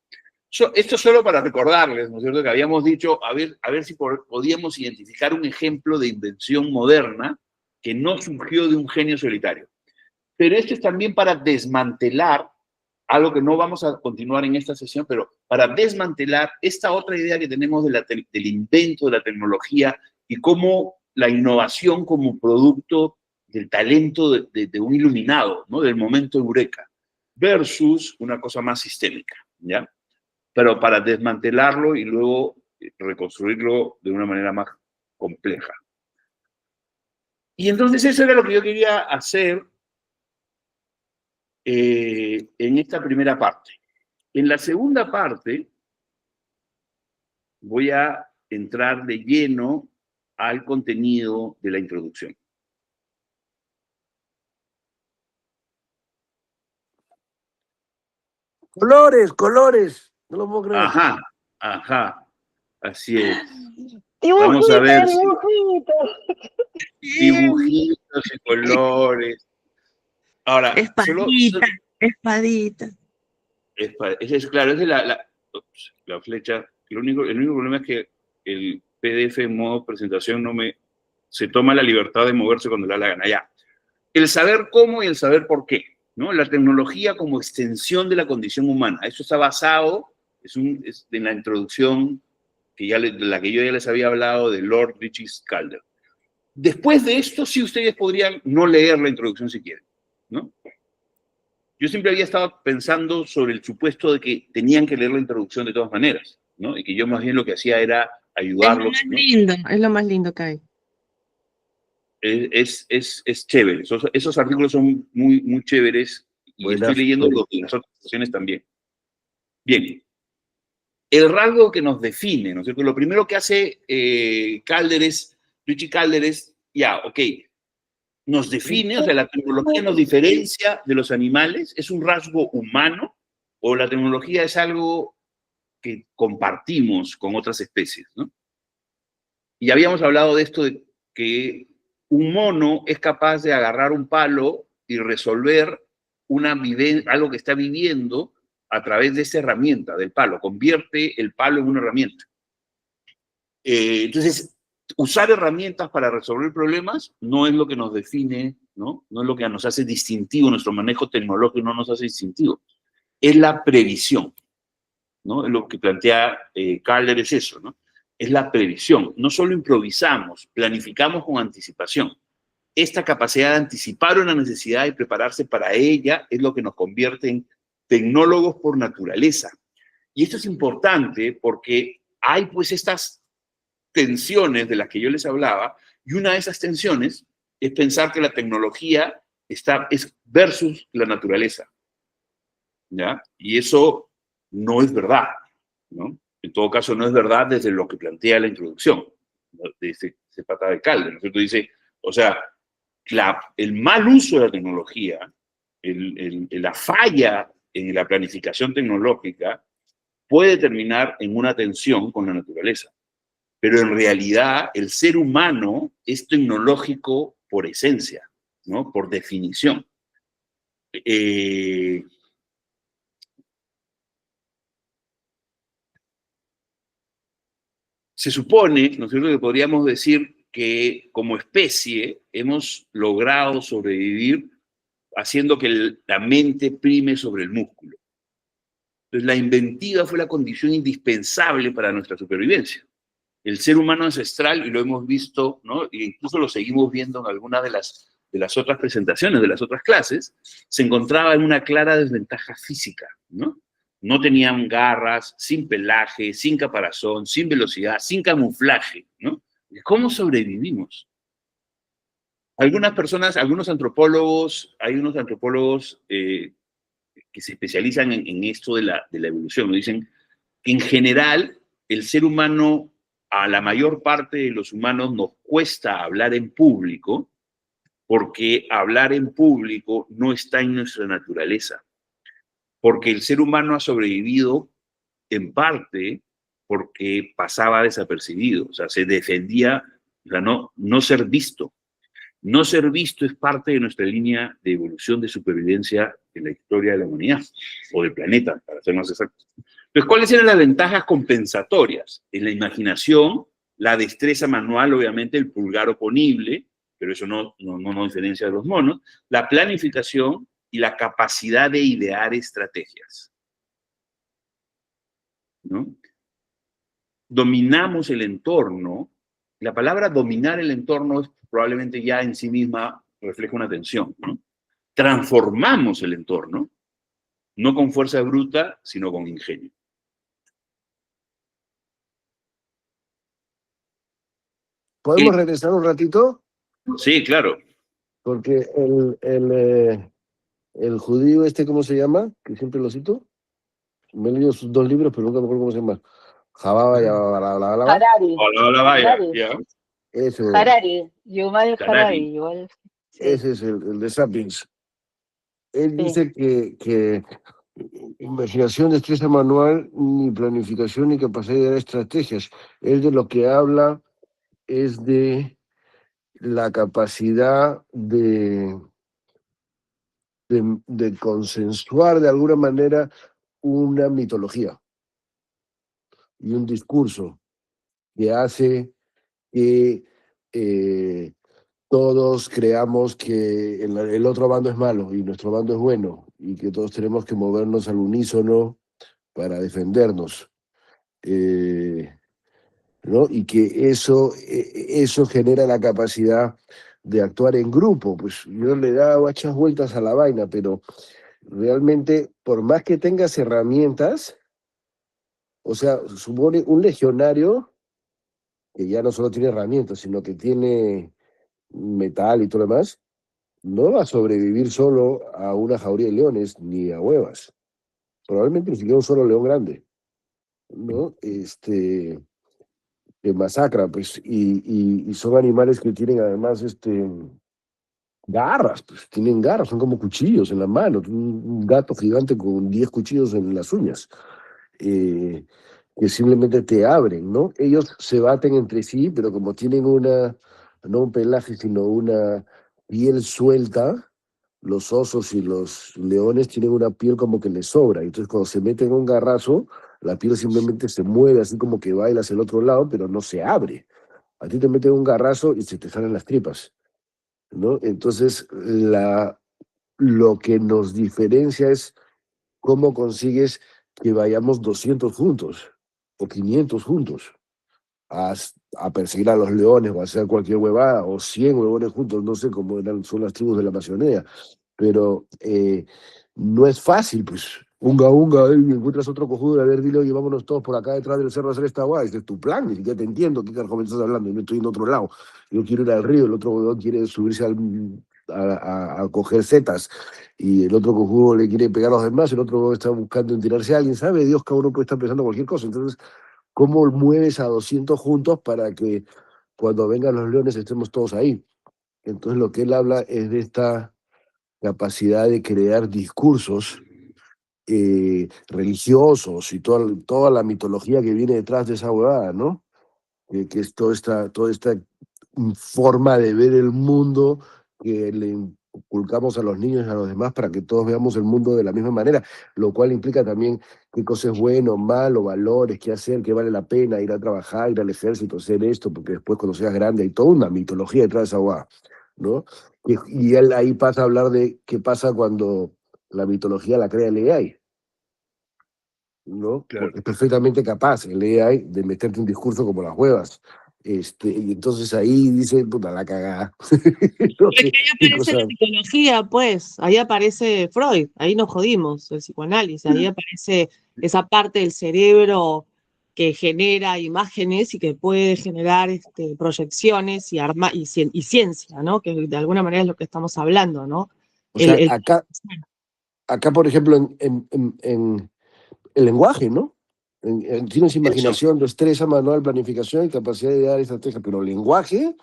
Esto solo para recordarles, ¿no es cierto?, que habíamos dicho, a ver si podíamos identificar un ejemplo de invención moderna que no surgió de un genio solitario. Pero esto es también para desmantelar algo que no vamos a continuar en esta sesión, pero para desmantelar esta otra idea que tenemos del invento de la tecnología y cómo la innovación como producto del talento de un iluminado, ¿no? Del momento eureka, versus una cosa más sistémica, ¿ya? Pero para desmantelarlo y luego reconstruirlo de una manera más compleja. Y entonces eso era lo que yo quería hacer en esta primera parte. En la segunda parte voy a entrar de lleno al contenido de la introducción. Colores. No lo puedo creer. Ajá, así es. Dibujitos, Vamos a ver si dibujitos. dibujitos y colores. Ahora, Espadita, espadita. claro, es la flecha. El único problema es que el PDF en modo presentación se toma la libertad de moverse cuando le da la gana. Ya. El saber cómo y el saber por qué, ¿no? La tecnología como extensión de la condición humana. Eso está basado, en la introducción de la que yo ya les había hablado de Lord Richard Calder. Después de esto, sí ustedes podrían no leer la introducción si quieren, ¿no? Yo siempre había estado pensando sobre el supuesto de que tenían que leer la introducción de todas maneras, ¿no? Y que yo más bien lo que hacía era ayudarlos. Es lo más lindo, es lo más lindo que hay. Es chévere. Esos artículos son muy, muy chéveres y Buenas. estoy leyendo los de las otras sesiones también. Bien. El rasgo que nos define, ¿no es cierto? Lo primero que hace Richie Calder es, nos define, o sea, la tecnología nos diferencia de los animales, es un rasgo humano, o la tecnología es algo que compartimos con otras especies, ¿no? Y habíamos hablado de esto de que un mono es capaz de agarrar un palo y resolver algo que está viviendo a través de esa herramienta, del palo, convierte el palo en una herramienta. Entonces, usar herramientas para resolver problemas no es lo que nos define, ¿no? No es lo que nos hace distintivo, nuestro manejo tecnológico no nos hace distintivo. Es la previsión, ¿no? Lo que plantea Kahler es eso, ¿no? Es la previsión. No solo improvisamos, planificamos con anticipación. Esta capacidad de anticipar una necesidad y prepararse para ella es lo que nos convierte en tecnólogos por naturaleza. Y esto es importante porque hay pues estas tensiones de las que yo les hablaba, y una de esas tensiones es pensar que la tecnología es versus la naturaleza, ¿ya? Y eso no es verdad, ¿no? En todo caso, no es verdad desde lo que plantea la introducción, ¿no? De ese pata de Calder, ¿no es cierto? Dice, o sea, el mal uso de la tecnología, la falla en la planificación tecnológica puede terminar en una tensión con la naturaleza. Pero en realidad el ser humano es tecnológico por esencia, ¿no? Por definición. Se supone, ¿no es cierto?, que podríamos decir que como especie hemos logrado sobrevivir haciendo que la mente prime sobre el músculo. Entonces la inventiva fue la condición indispensable para nuestra supervivencia. El ser humano ancestral, y lo hemos visto, ¿no? E incluso lo seguimos viendo en algunas de las otras presentaciones, de las otras clases, se encontraba en una clara desventaja física, ¿no? No tenían garras, sin pelaje, sin caparazón, sin velocidad, sin camuflaje, ¿no? ¿Cómo sobrevivimos? Algunas personas, algunos antropólogos, hay unos antropólogos que se especializan en esto de la evolución, ¿no? Dicen que en general el ser humano, a la mayor parte de los humanos nos cuesta hablar en público porque hablar en público no está en nuestra naturaleza. Porque el ser humano ha sobrevivido en parte porque pasaba desapercibido, o sea, se defendía, o sea, no ser visto. No ser visto es parte de nuestra línea de evolución de supervivencia en la historia de la humanidad, o del planeta, para ser más exactos. Entonces, ¿cuáles eran las ventajas compensatorias? En la imaginación, la destreza manual, obviamente, el pulgar oponible, pero eso no diferencia de los monos, la planificación y la capacidad de idear estrategias, ¿no? Dominamos el entorno. La palabra dominar el entorno es probablemente ya en sí misma refleja una tensión, ¿no? Transformamos el entorno, no con fuerza bruta, sino con ingenio. ¿Podemos regresar un ratito? Sí, claro. Porque el judío ¿cómo se llama? Que siempre lo cito. Me he leído sus 2 libros, pero nunca me acuerdo cómo se llama. Harari. Hola, vaya, Harari. ya. Eso. Harari. Yuval Harari. Harari. Igual. Sí. Ese es el de Sapiens. Él dice que imaginación, destreza manual, ni planificación, ni capacidad de estrategias. Él de lo que habla es de la capacidad de consensuar de alguna manera una mitología y un discurso que hace que todos creamos que el otro bando es malo y nuestro bando es bueno y que todos tenemos que movernos al unísono para defendernos, ¿no? Y que eso genera la capacidad de actuar en grupo. Pues yo le he dado muchas vueltas a la vaina, pero realmente, por más que tengas herramientas, o sea, supone un legionario que ya no solo tiene herramientas, sino que tiene metal y todo lo demás, no va a sobrevivir solo a una jauría de leones ni a huevas. Probablemente ni siquiera un solo león grande, ¿no? Que masacra, pues, y son animales que tienen además garras, pues, tienen garras, son como cuchillos en la mano, un gato gigante con 10 cuchillos en las uñas, que simplemente te abren, ¿no? Ellos se baten entre sí, pero como tienen no un pelaje, sino una piel suelta, los osos y los leones tienen una piel como que les sobra, entonces cuando se meten un garrazo, la piel simplemente se mueve así como que baila hacia el otro lado, pero no se abre. A ti te meten un garrazo y se te salen las tripas, ¿no? Entonces, lo que nos diferencia es cómo consigues que vayamos 200 juntos o 500 juntos a, a perseguir a los leones o a hacer cualquier huevada, o 100 huevones juntos, no sé cómo son las tribus de la Amazonía, pero no es fácil, pues. Unga, unga, encuentras otro cojudo, a ver, dile, oye, vámonos todos por acá detrás del cerro a hacer esta guay. Este es tu plan, ni siquiera te entiendo qué carajo me estás hablando, yo estoy en otro lado. Yo quiero ir al río, el otro huevón quiere subirse a coger setas, y el otro cojudo le quiere pegar a los demás, el otro está buscando en tirarse a alguien, ¿sabe? Dios, cada uno puede estar pensando cualquier cosa. Entonces, ¿cómo mueves a 200 juntos para que cuando vengan los leones estemos todos ahí? Entonces, lo que él habla es de esta capacidad de crear discursos religiosos y toda la mitología que viene detrás de esa huevada, ¿no? Que es toda esta forma de ver el mundo que le inculcamos a los niños y a los demás para que todos veamos el mundo de la misma manera, lo cual implica también qué cosa es bueno, malo, valores, qué hacer, qué vale la pena, ir a trabajar, ir al ejército, hacer esto, porque después cuando seas grande hay toda una mitología detrás de esa huevada, ¿no? Y él ahí pasa a hablar de qué pasa cuando la mitología la crea el AI, ¿no? Claro. Porque es perfectamente capaz el AI de meterte un discurso como las huevas. Y entonces ahí dice, puta, la cagada. No Es sé, que ahí qué aparece cosa. la psicología, pues, ahí aparece Freud, ahí nos jodimos, el psicoanálisis, ahí aparece esa parte del cerebro que genera imágenes y que puede generar proyecciones y ciencia, ¿no? Que de alguna manera es lo que estamos hablando, ¿no? O sea, acá, por ejemplo, en el lenguaje, ¿no? Tienes Eso. imaginación, destreza, manual, planificación y capacidad de dar estrategia, pero lenguaje,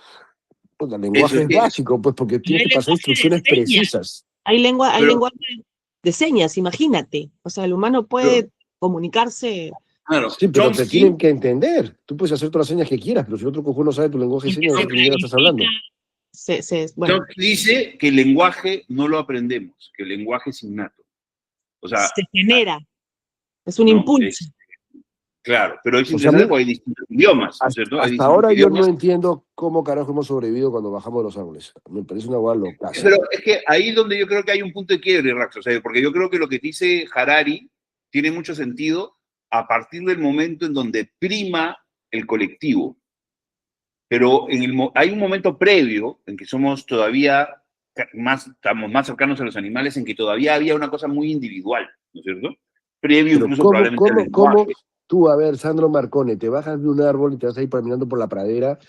pues el Eso lenguaje es es que, básico, pues porque Pero tienes hay que pasar lenguaje de instrucciones señas, precisas. hay pero, lenguaje de señas, imagínate. O sea, el humano pero, puede comunicarse. claro, Sí, pero te Chomsky, tienen que entender. Tú puedes hacer todas las señas que quieras, pero si el otro cojudo no sabe tu lenguaje de Porque señas, no se sé qué mierda estás hablando. califica, bueno, Chomsky dice que el lenguaje no lo aprendemos, que el lenguaje es innato. O sea, se genera, es un ¿no? impulso. Claro, pero es O sea, a interesante mí, porque hay distintos idiomas, ¿no es cierto? Hay hasta distintos ahora yo no idiomas. entiendo cómo carajo hemos sobrevivido cuando bajamos de los árboles. Me parece una hueá locaza. Pero es que ahí es donde yo creo que hay un punto de quiebre, Rax, o sea, porque yo creo que lo que dice Harari tiene mucho sentido a partir del momento en donde prima el colectivo. Pero hay un momento previo en que somos todavía estamos más cercanos a los animales, en que todavía había una cosa muy individual, ¿no es cierto? Previo Pero incluso probablemente al cómo lenguaje. tú, a ver, Sandro Marcone, te bajas de un árbol y te vas a ir caminando por la pradera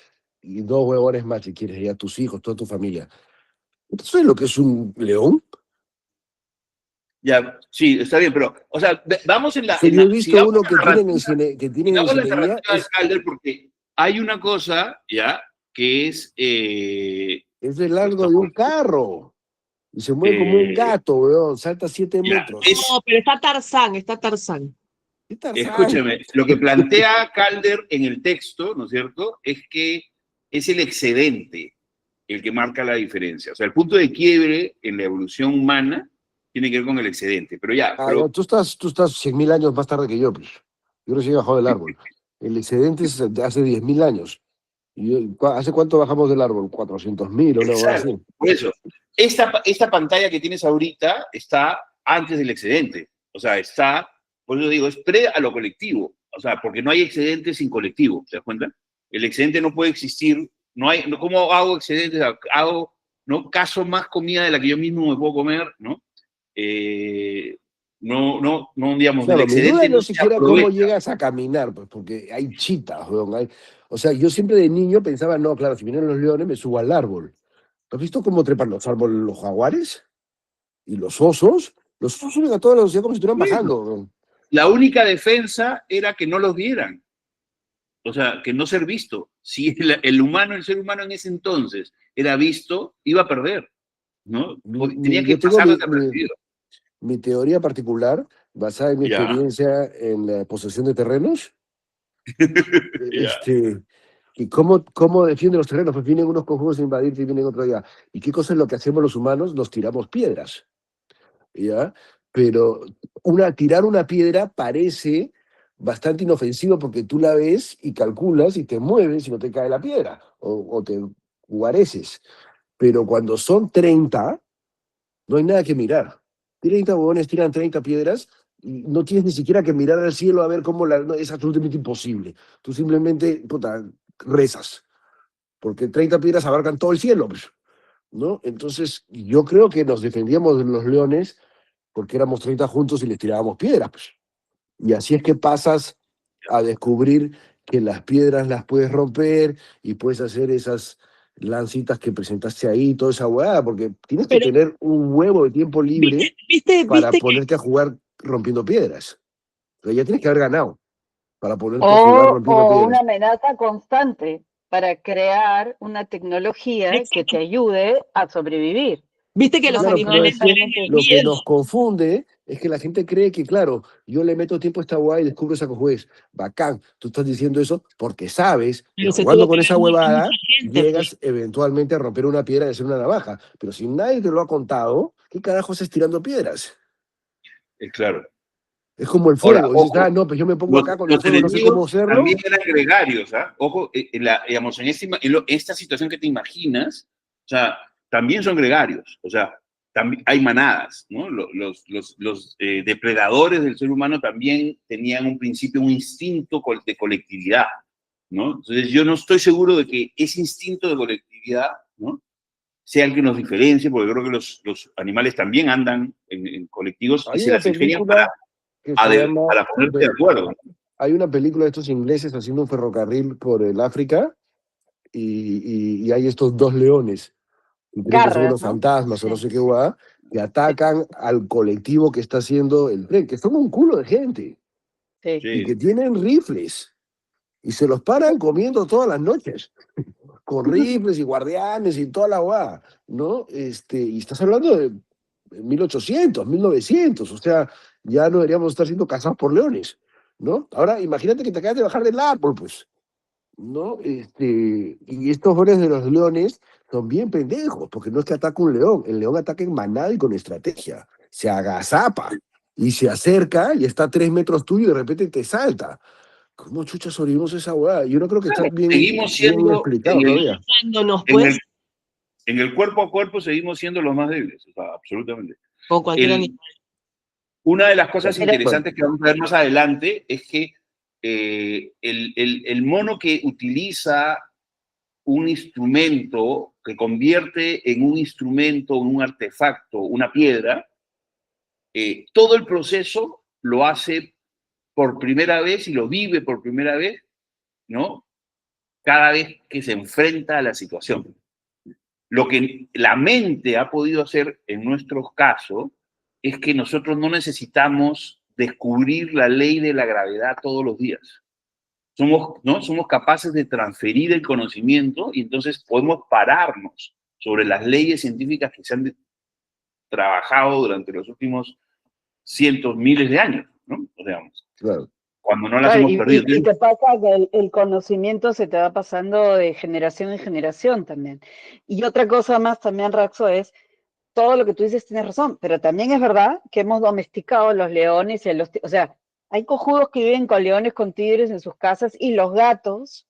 y dos huevones más, si quieres, y a tus hijos, toda tu familia? ¿Tú sabes lo que es un león? Ya, sí, está bien, pero, o sea, vamos O sea, yo he visto sigamos uno la narrativa, que tienen sigamos la enseñanía, narrativa del Calder, porque hay una cosa, ya, que es, es de largo de un carro. Y se mueve como un eh, gato, weón, salta 7 ya, metros. No, pero está Tarzán, está Tarzán. ¿Qué Tarzán? escúchame, lo que plantea Calder en el texto, ¿no es cierto?, es que es el excedente el que marca la diferencia. O sea, el punto de quiebre en la evolución humana tiene que ver con el excedente. Pero ya, Ah, ya, pero tú estás 100.000 años más tarde que yo, pues. Yo recién bajado del árbol. El excedente es de hace 10.000 años. ¿Hace cuánto bajamos del árbol? 400.000 o una cosa así. exacto, por eso. Esta pantalla que tienes ahorita está antes del excedente. O sea, está, por eso digo, es pre a lo colectivo. O sea, porque no hay excedente sin colectivo, ¿te das cuenta? El excedente no puede existir. No hay, ¿cómo hago excedentes? Hago, ¿no? Caso más comida de la que yo mismo me puedo comer, ¿no? No, digamos, el Claro, mi duda excedente no no es se siquiera cómo aprovecha. llegas a caminar, pues, porque hay chitas, weón. O sea, yo siempre de niño pensaba, no, claro, si vienen los leones me subo al árbol. ¿Has visto cómo trepan los árboles los jaguares? ¿Y los osos? Los osos suben a toda la velocidad como si estuvieran bajando, weón. La única defensa era que no los vieran. O sea, que no ser visto. Si el ser humano en ese entonces era visto, iba a perder, ¿no? Tenía que Yo tengo pasar desapercibido. mi teoría particular, basada en mi Ya, experiencia en la posesión de terrenos, ya. y cómo defienden los terrenos, pues vienen unos conjuntos a invadirte y vienen otros allá. ¿Y qué cosa es lo que hacemos los humanos? Nos tiramos piedras, ¿ya? Pero tirar una piedra parece bastante inofensivo porque tú la ves y calculas y te mueves y no te cae la piedra, o te guareces. Pero cuando son 30, no hay nada que mirar. 30 huevones tiran 30 piedras y no tienes ni siquiera que mirar al cielo a ver cómo no, es absolutamente imposible. Tú simplemente, puta, rezas, porque 30 piedras abarcan todo el cielo, pues, ¿no? Entonces, yo creo que nos defendíamos de los leones porque éramos 30 juntos y les tirábamos piedras, pues. Y así es que pasas a descubrir que las piedras las puedes romper y puedes hacer esas lancitas que presentaste ahí, toda esa hueá, porque tienes que Pero, tener un huevo de tiempo libre para viste que ponerte a jugar rompiendo piedras. O sea, ya tienes que haber ganado para ponerte a jugar rompiendo O una piedras. amenaza constante para crear una tecnología que te ayude a sobrevivir. viste que los No, Claro, no pero es animales que tienen necesariamente. lo que miedo. nos confunde es que la gente cree que, claro, yo le meto tiempo a esta hueá y descubro esa juez. Bacán, tú estás diciendo eso porque sabes que Pero se jugando tuvo que con ver esa mucha huevada gente, pues. llegas eventualmente a romper una piedra y hacer una navaja. Pero si nadie te lo ha contado, ¿qué carajos es tirando piedras? Claro. Es como el Ahora, fuego. Dices, ojo, no, pues yo me pongo acá con el los fuego, no sé cómo enemigos hacerlo. también eran gregarios, ¿ah? Ojo, digamos, esta situación que te imaginas, o sea, también son gregarios, o sea, también hay manadas, ¿no? Los depredadores del ser humano también tenían un principio, un instinto de colectividad, ¿no? Entonces yo no estoy seguro de que ese instinto de colectividad, ¿no?, sea el que nos diferencie, porque creo que los animales también andan en colectivos y Hay se una las ingenian para, película que se llama, para ponerse de acuerdo. hay una película de estos ingleses haciendo un ferrocarril por el África y hay estos dos leones y creen que son Garras, unos ¿no? fantasmas o no Sí. sé qué va, que atacan al colectivo que está haciendo el tren, que son un culo de gente Sí. y Sí. que tienen rifles y se los paran comiendo todas las noches, con rifles y guardianes y toda la guada, ¿no? Y estás hablando de 1800, 1900, o sea, ya no deberíamos estar siendo cazados por leones, ¿no? Ahora, imagínate que te acabas de bajar del árbol, pues, ¿no? Y estos jóvenes de los leones son bien pendejos, porque no es que ataca un león, el león ataca en manada y con estrategia, se agazapa y se acerca y está a 3 metros tuyo y de repente te salta. ¿Cómo chucha sobrevivimos esa hueá? Yo no creo que está Seguimos bien siendo, explicado todavía. Pues, en el cuerpo a cuerpo seguimos siendo los más débiles, o sea, absolutamente. con cualquier animal. Una de las cosas Pero- interesantes que vamos a ver más adelante es que el mono que utiliza un instrumento, que convierte en un instrumento, un artefacto, una piedra, todo el proceso lo hace por primera vez y lo vive por primera vez, ¿no?, cada vez que se enfrenta a la situación. Lo que la mente ha podido hacer en nuestros casos es que nosotros no necesitamos descubrir la ley de la gravedad todos los días. Somos capaces de transferir el conocimiento y entonces podemos pararnos sobre las leyes científicas que se han trabajado durante los últimos cientos, miles de años, ¿no? Digamos, Claro. cuando no las Claro, hemos perdido. y te pasa que el conocimiento se te va pasando de generación en generación también. Y otra cosa más también, Raxo, es todo lo que tú dices tienes razón, pero también es verdad que hemos domesticado a los leones y a o sea, hay cojudos que viven con leones, con tigres en sus casas y los gatos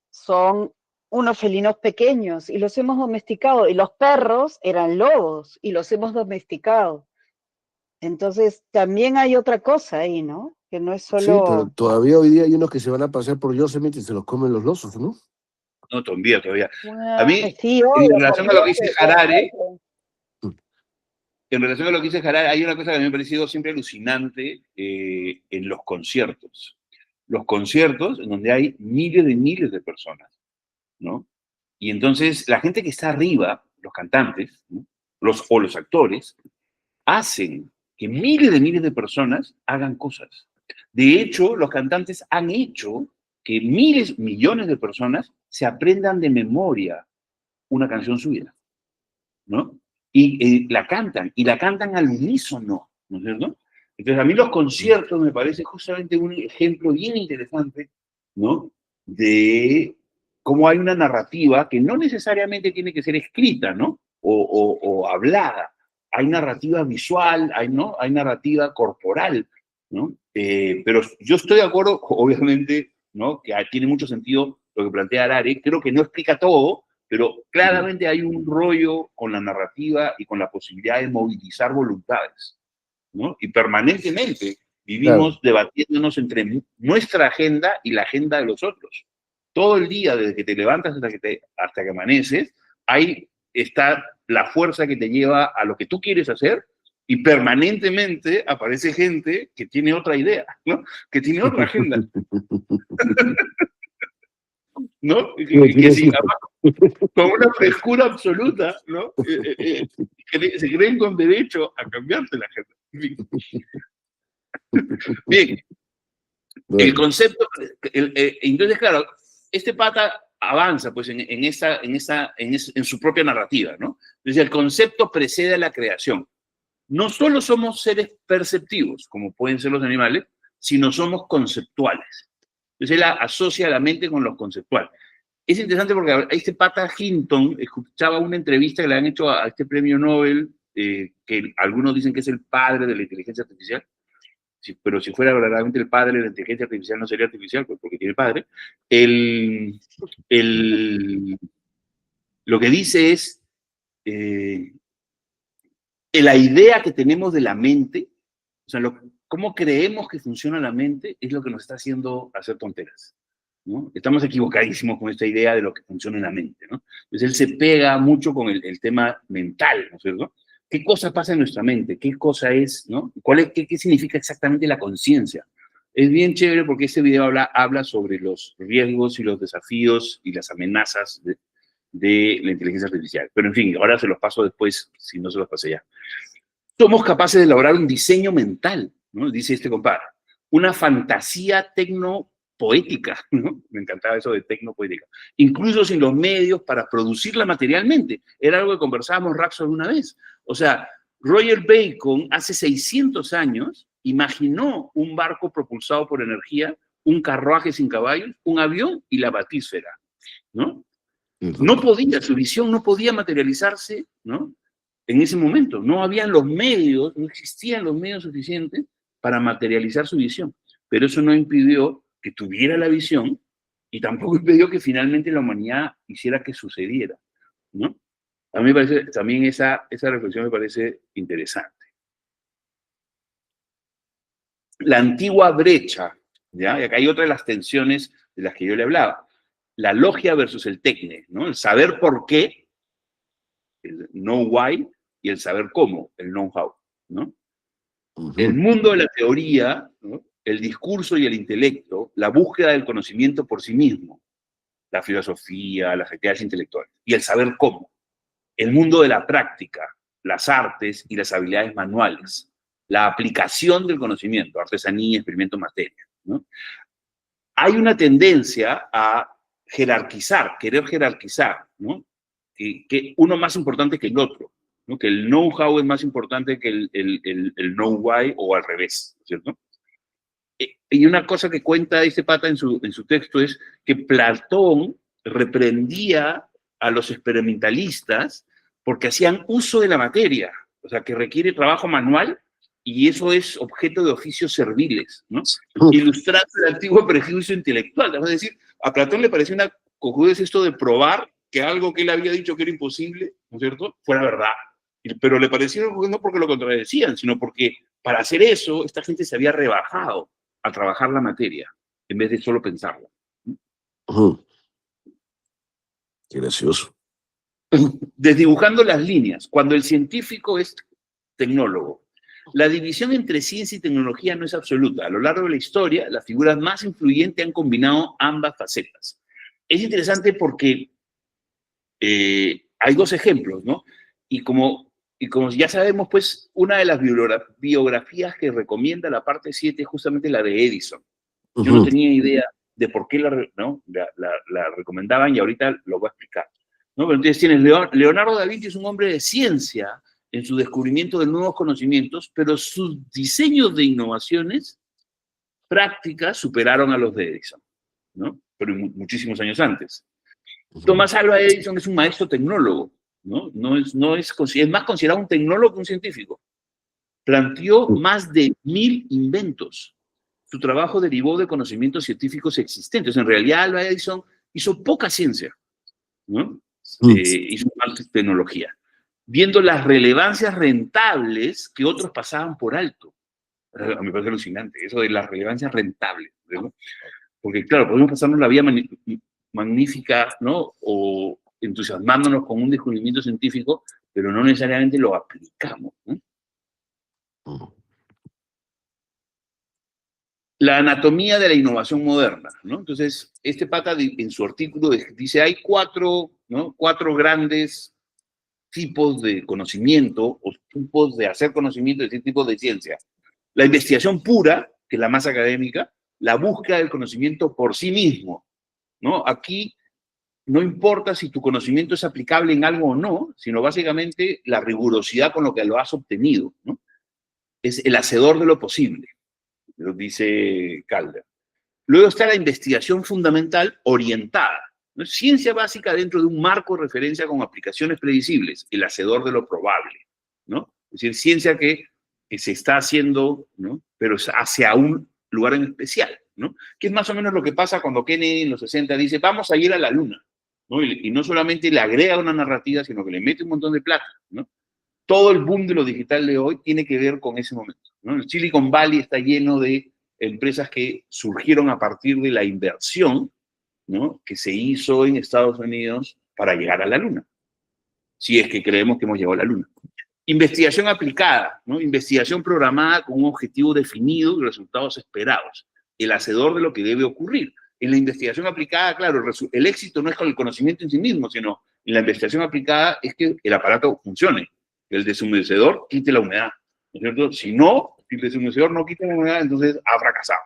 son unos felinos pequeños y los hemos domesticado y los perros eran lobos y los hemos domesticado. Entonces, también hay otra cosa ahí, ¿no? Que no es Sí, pero solo... todavía hoy día hay unos que se van a pasear por Yosemite y se los comen los losos, ¿no? No, todavía. A mí, Sí, en obvio, relación a por lo que dice Harare, Mm. en relación a lo que dice Harare, hay una cosa que me ha parecido siempre alucinante en los conciertos. Los conciertos en donde hay miles de personas, ¿no? Y entonces la gente que está arriba, los cantantes, ¿no?, o los actores, hacen que miles de personas hagan cosas. De hecho, los cantantes han hecho que millones de personas se aprendan de memoria una canción suya, ¿no? Y la cantan al unísono, ¿no es cierto? Entonces, a mí los conciertos me parece justamente un ejemplo bien interesante, ¿no?, de cómo hay una narrativa que no necesariamente tiene que ser escrita, ¿no?, o hablada. Hay narrativa visual, ¿no?, hay narrativa corporal, ¿no? Pero yo estoy de acuerdo, obviamente, ¿no?, que tiene mucho sentido lo que plantea Harare. Creo que no explica todo, pero claramente hay un rollo con la narrativa y con la posibilidad de movilizar voluntades, ¿no? Y permanentemente Vivimos debatiéndonos entre nuestra agenda y la agenda de los otros. Todo el día, desde que te levantas hasta que amaneces, ahí está la fuerza que te lleva a lo que tú quieres hacer, y permanentemente aparece gente que tiene otra idea, ¿no? Que tiene otra agenda. ¿No? Que sí, con una frescura absoluta, ¿no? Se creen con derecho a cambiarte la agenda. Bien, el concepto, entonces, claro, este pata avanza pues en su propia narrativa, ¿no? Entonces el concepto precede a la creación. No solo somos seres perceptivos, como pueden ser los animales, sino somos conceptuales. Entonces él asocia la mente con lo conceptual. Es interesante porque a este pata Hinton escuchaba una entrevista que le han hecho a este premio Nobel, que algunos dicen que es el padre de la inteligencia artificial, pero si fuera verdaderamente el padre de la inteligencia artificial no sería artificial, pues porque tiene padre. Lo que dice es, la idea que tenemos de la mente, o sea, cómo creemos que funciona la mente, es lo que nos está haciendo hacer tonteras, ¿no? Estamos equivocadísimos con esta idea de lo que funciona en la mente, ¿no? Entonces él se pega mucho con el tema mental, ¿no es cierto? ¿Qué cosa pasa en nuestra mente? ¿Qué cosa es, no? ¿Qué significa exactamente la conciencia? Es bien chévere porque este video habla sobre los riesgos y los desafíos y las amenazas de la inteligencia artificial. Pero en fin, ahora se los paso después, si no se los pasé ya. Somos capaces de elaborar un diseño mental, ¿no? Dice este compadre. Una fantasía tecnopoética, ¿no? Me encantaba eso de tecnopoética. Incluso sin los medios para producirla materialmente. Era algo que conversábamos, Raxo, alguna vez. O sea, Roger Bacon hace 600 años imaginó un barco propulsado por energía, un carruaje sin caballos, un avión y la batísfera, ¿no? No podía, su visión no podía materializarse, ¿no? En ese momento. No habían los medios, no existían los medios suficientes para materializar su visión. Pero eso no impidió que tuviera la visión y tampoco impidió que finalmente la humanidad hiciera que sucediera, ¿no? A mí me parece, también esa reflexión me parece interesante. La antigua brecha, ¿ya? Y acá hay otra de las tensiones de las que yo le hablaba. La logia versus el tecne, ¿no? El saber por qué, el know why, y el saber cómo, el know how, ¿no? El mundo de la teoría, ¿no? El discurso y el intelecto, la búsqueda del conocimiento por sí mismo, la filosofía, las actividades intelectuales, y el saber cómo. El mundo de la práctica, las artes y las habilidades manuales, la aplicación del conocimiento, artesanía, experimento, materia, ¿no? Hay una tendencia a jerarquizar, querer jerarquizar, ¿no? Que uno más importante que el otro, ¿no? Que el know-how es más importante que el know-why o al revés, ¿cierto? Y una cosa que cuenta este pata en su texto es que Platón reprendía a los experimentalistas porque hacían uso de la materia, o sea, que requiere trabajo manual y eso es objeto de oficios serviles, ¿no? Ilustrando el antiguo prejuicio intelectual. Es decir, a Platón le parecía una cojudez esto de probar que algo que él había dicho que era imposible, ¿no es cierto?, fuera verdad. Pero le parecía no porque lo contradecían, sino porque para hacer eso, esta gente se había rebajado a trabajar la materia, en vez de solo pensarla. Qué gracioso. Desdibujando las líneas, cuando el científico es tecnólogo. La división entre ciencia y tecnología no es absoluta. A lo largo de la historia, las figuras más influyentes han combinado ambas facetas. Es interesante porque hay dos ejemplos, ¿no? Y como ya sabemos, pues, una de las biografías que recomienda la parte 7 es justamente la de Edison. Yo no tenía idea de por qué la recomendaban y ahorita lo voy a explicar, ¿no? Pero entonces tienes Leonardo da Vinci es un hombre de ciencia en su descubrimiento de nuevos conocimientos, pero sus diseños de innovaciones prácticas superaron a los de Edison, ¿no? Pero muchísimos años antes. Thomas Alva Edison es un maestro tecnólogo, ¿no? Es más considerado un tecnólogo que un científico. Planteó más de 1000 inventos. Su trabajo derivó de conocimientos científicos existentes. En realidad, Alva Edison hizo poca ciencia, ¿no? Hizo más tecnología, viendo las relevancias rentables que otros pasaban por alto. A mí me parece alucinante, eso de la relevancia rentable, ¿no? Porque, claro, podemos pasarnos la vida magnífica, ¿no? O entusiasmándonos con un descubrimiento científico, pero no necesariamente lo aplicamos, ¿no? La anatomía de la innovación moderna, ¿no? Entonces, este pata en su artículo dice, hay cuatro grandes tipos de conocimiento o tipos de hacer conocimiento, de tipos de ciencia. La investigación pura, que es la más académica, la búsqueda del conocimiento por sí mismo, ¿no? Aquí no importa si tu conocimiento es aplicable en algo o no, sino básicamente la rigurosidad con lo que lo has obtenido, ¿no? Es el hacedor de lo posible, lo dice Calder. Luego está la investigación fundamental orientada, ¿no? Ciencia básica dentro de un marco de referencia con aplicaciones previsibles, el hacedor de lo probable, ¿no? Es decir, ciencia que se está haciendo, ¿no? Pero hacia un lugar en especial, ¿no? Que es más o menos lo que pasa cuando Kennedy en los 60 dice, vamos a ir a la luna, ¿no? Y no solamente le agrega una narrativa, sino que le mete un montón de plata, ¿no? Todo el boom de lo digital de hoy tiene que ver con ese momento, ¿no? El Silicon Valley está lleno de empresas que surgieron a partir de la inversión, ¿no? Que se hizo en Estados Unidos para llegar a la Luna, si es que creemos que hemos llegado a la Luna. Investigación aplicada, ¿no? Investigación programada con un objetivo definido y resultados esperados, el hacedor de lo que debe ocurrir. En la investigación aplicada, claro, el éxito no es con el conocimiento en sí mismo, sino en la investigación aplicada es que el aparato funcione, que el deshumedecedor quite la humedad, ¿no es cierto? Si no, si el deshumedecedor no quita la humedad, entonces ha fracasado.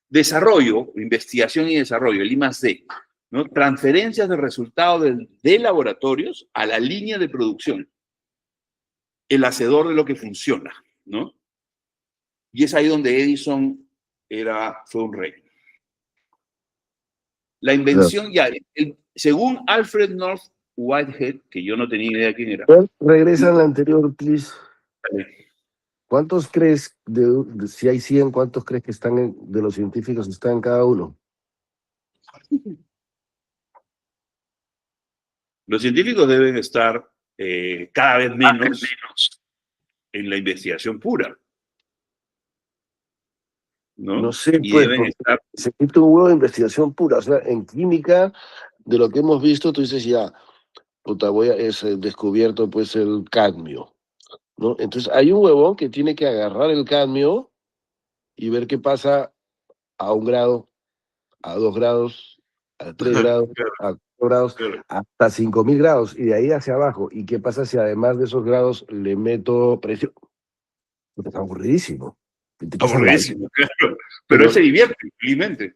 Desarrollo, investigación y desarrollo, el I+D, ¿no? Transferencias de resultados de laboratorios a la línea de producción, el hacedor de lo que funciona, ¿no? Y es ahí donde Edison fue un rey. La invención, ya, según Alfred North Whitehead, que yo no tenía idea quién era. Regresa al anterior, please. ¿Cuántos crees, si hay 100, cuántos crees que están de los científicos están en cada uno? Los científicos deben estar cada vez menos en la investigación pura, ¿no? No sé, Y pues, deben estar... se necesita un huevo de investigación pura. O sea, en química, de lo que hemos visto, tú dices ya, puta, es descubierto pues el cadmio, ¿no? Entonces hay un huevón que tiene que agarrar el cadmio y ver qué pasa a 1 grado, a 2 grados, a 3 grados, a 4 grados, hasta 5000 grados, y de ahí hacia abajo. ¿Y qué pasa si además de esos grados le meto presión? Está aburridísimo. Aburridísimo, claro. Pero él se divierte, felizmente.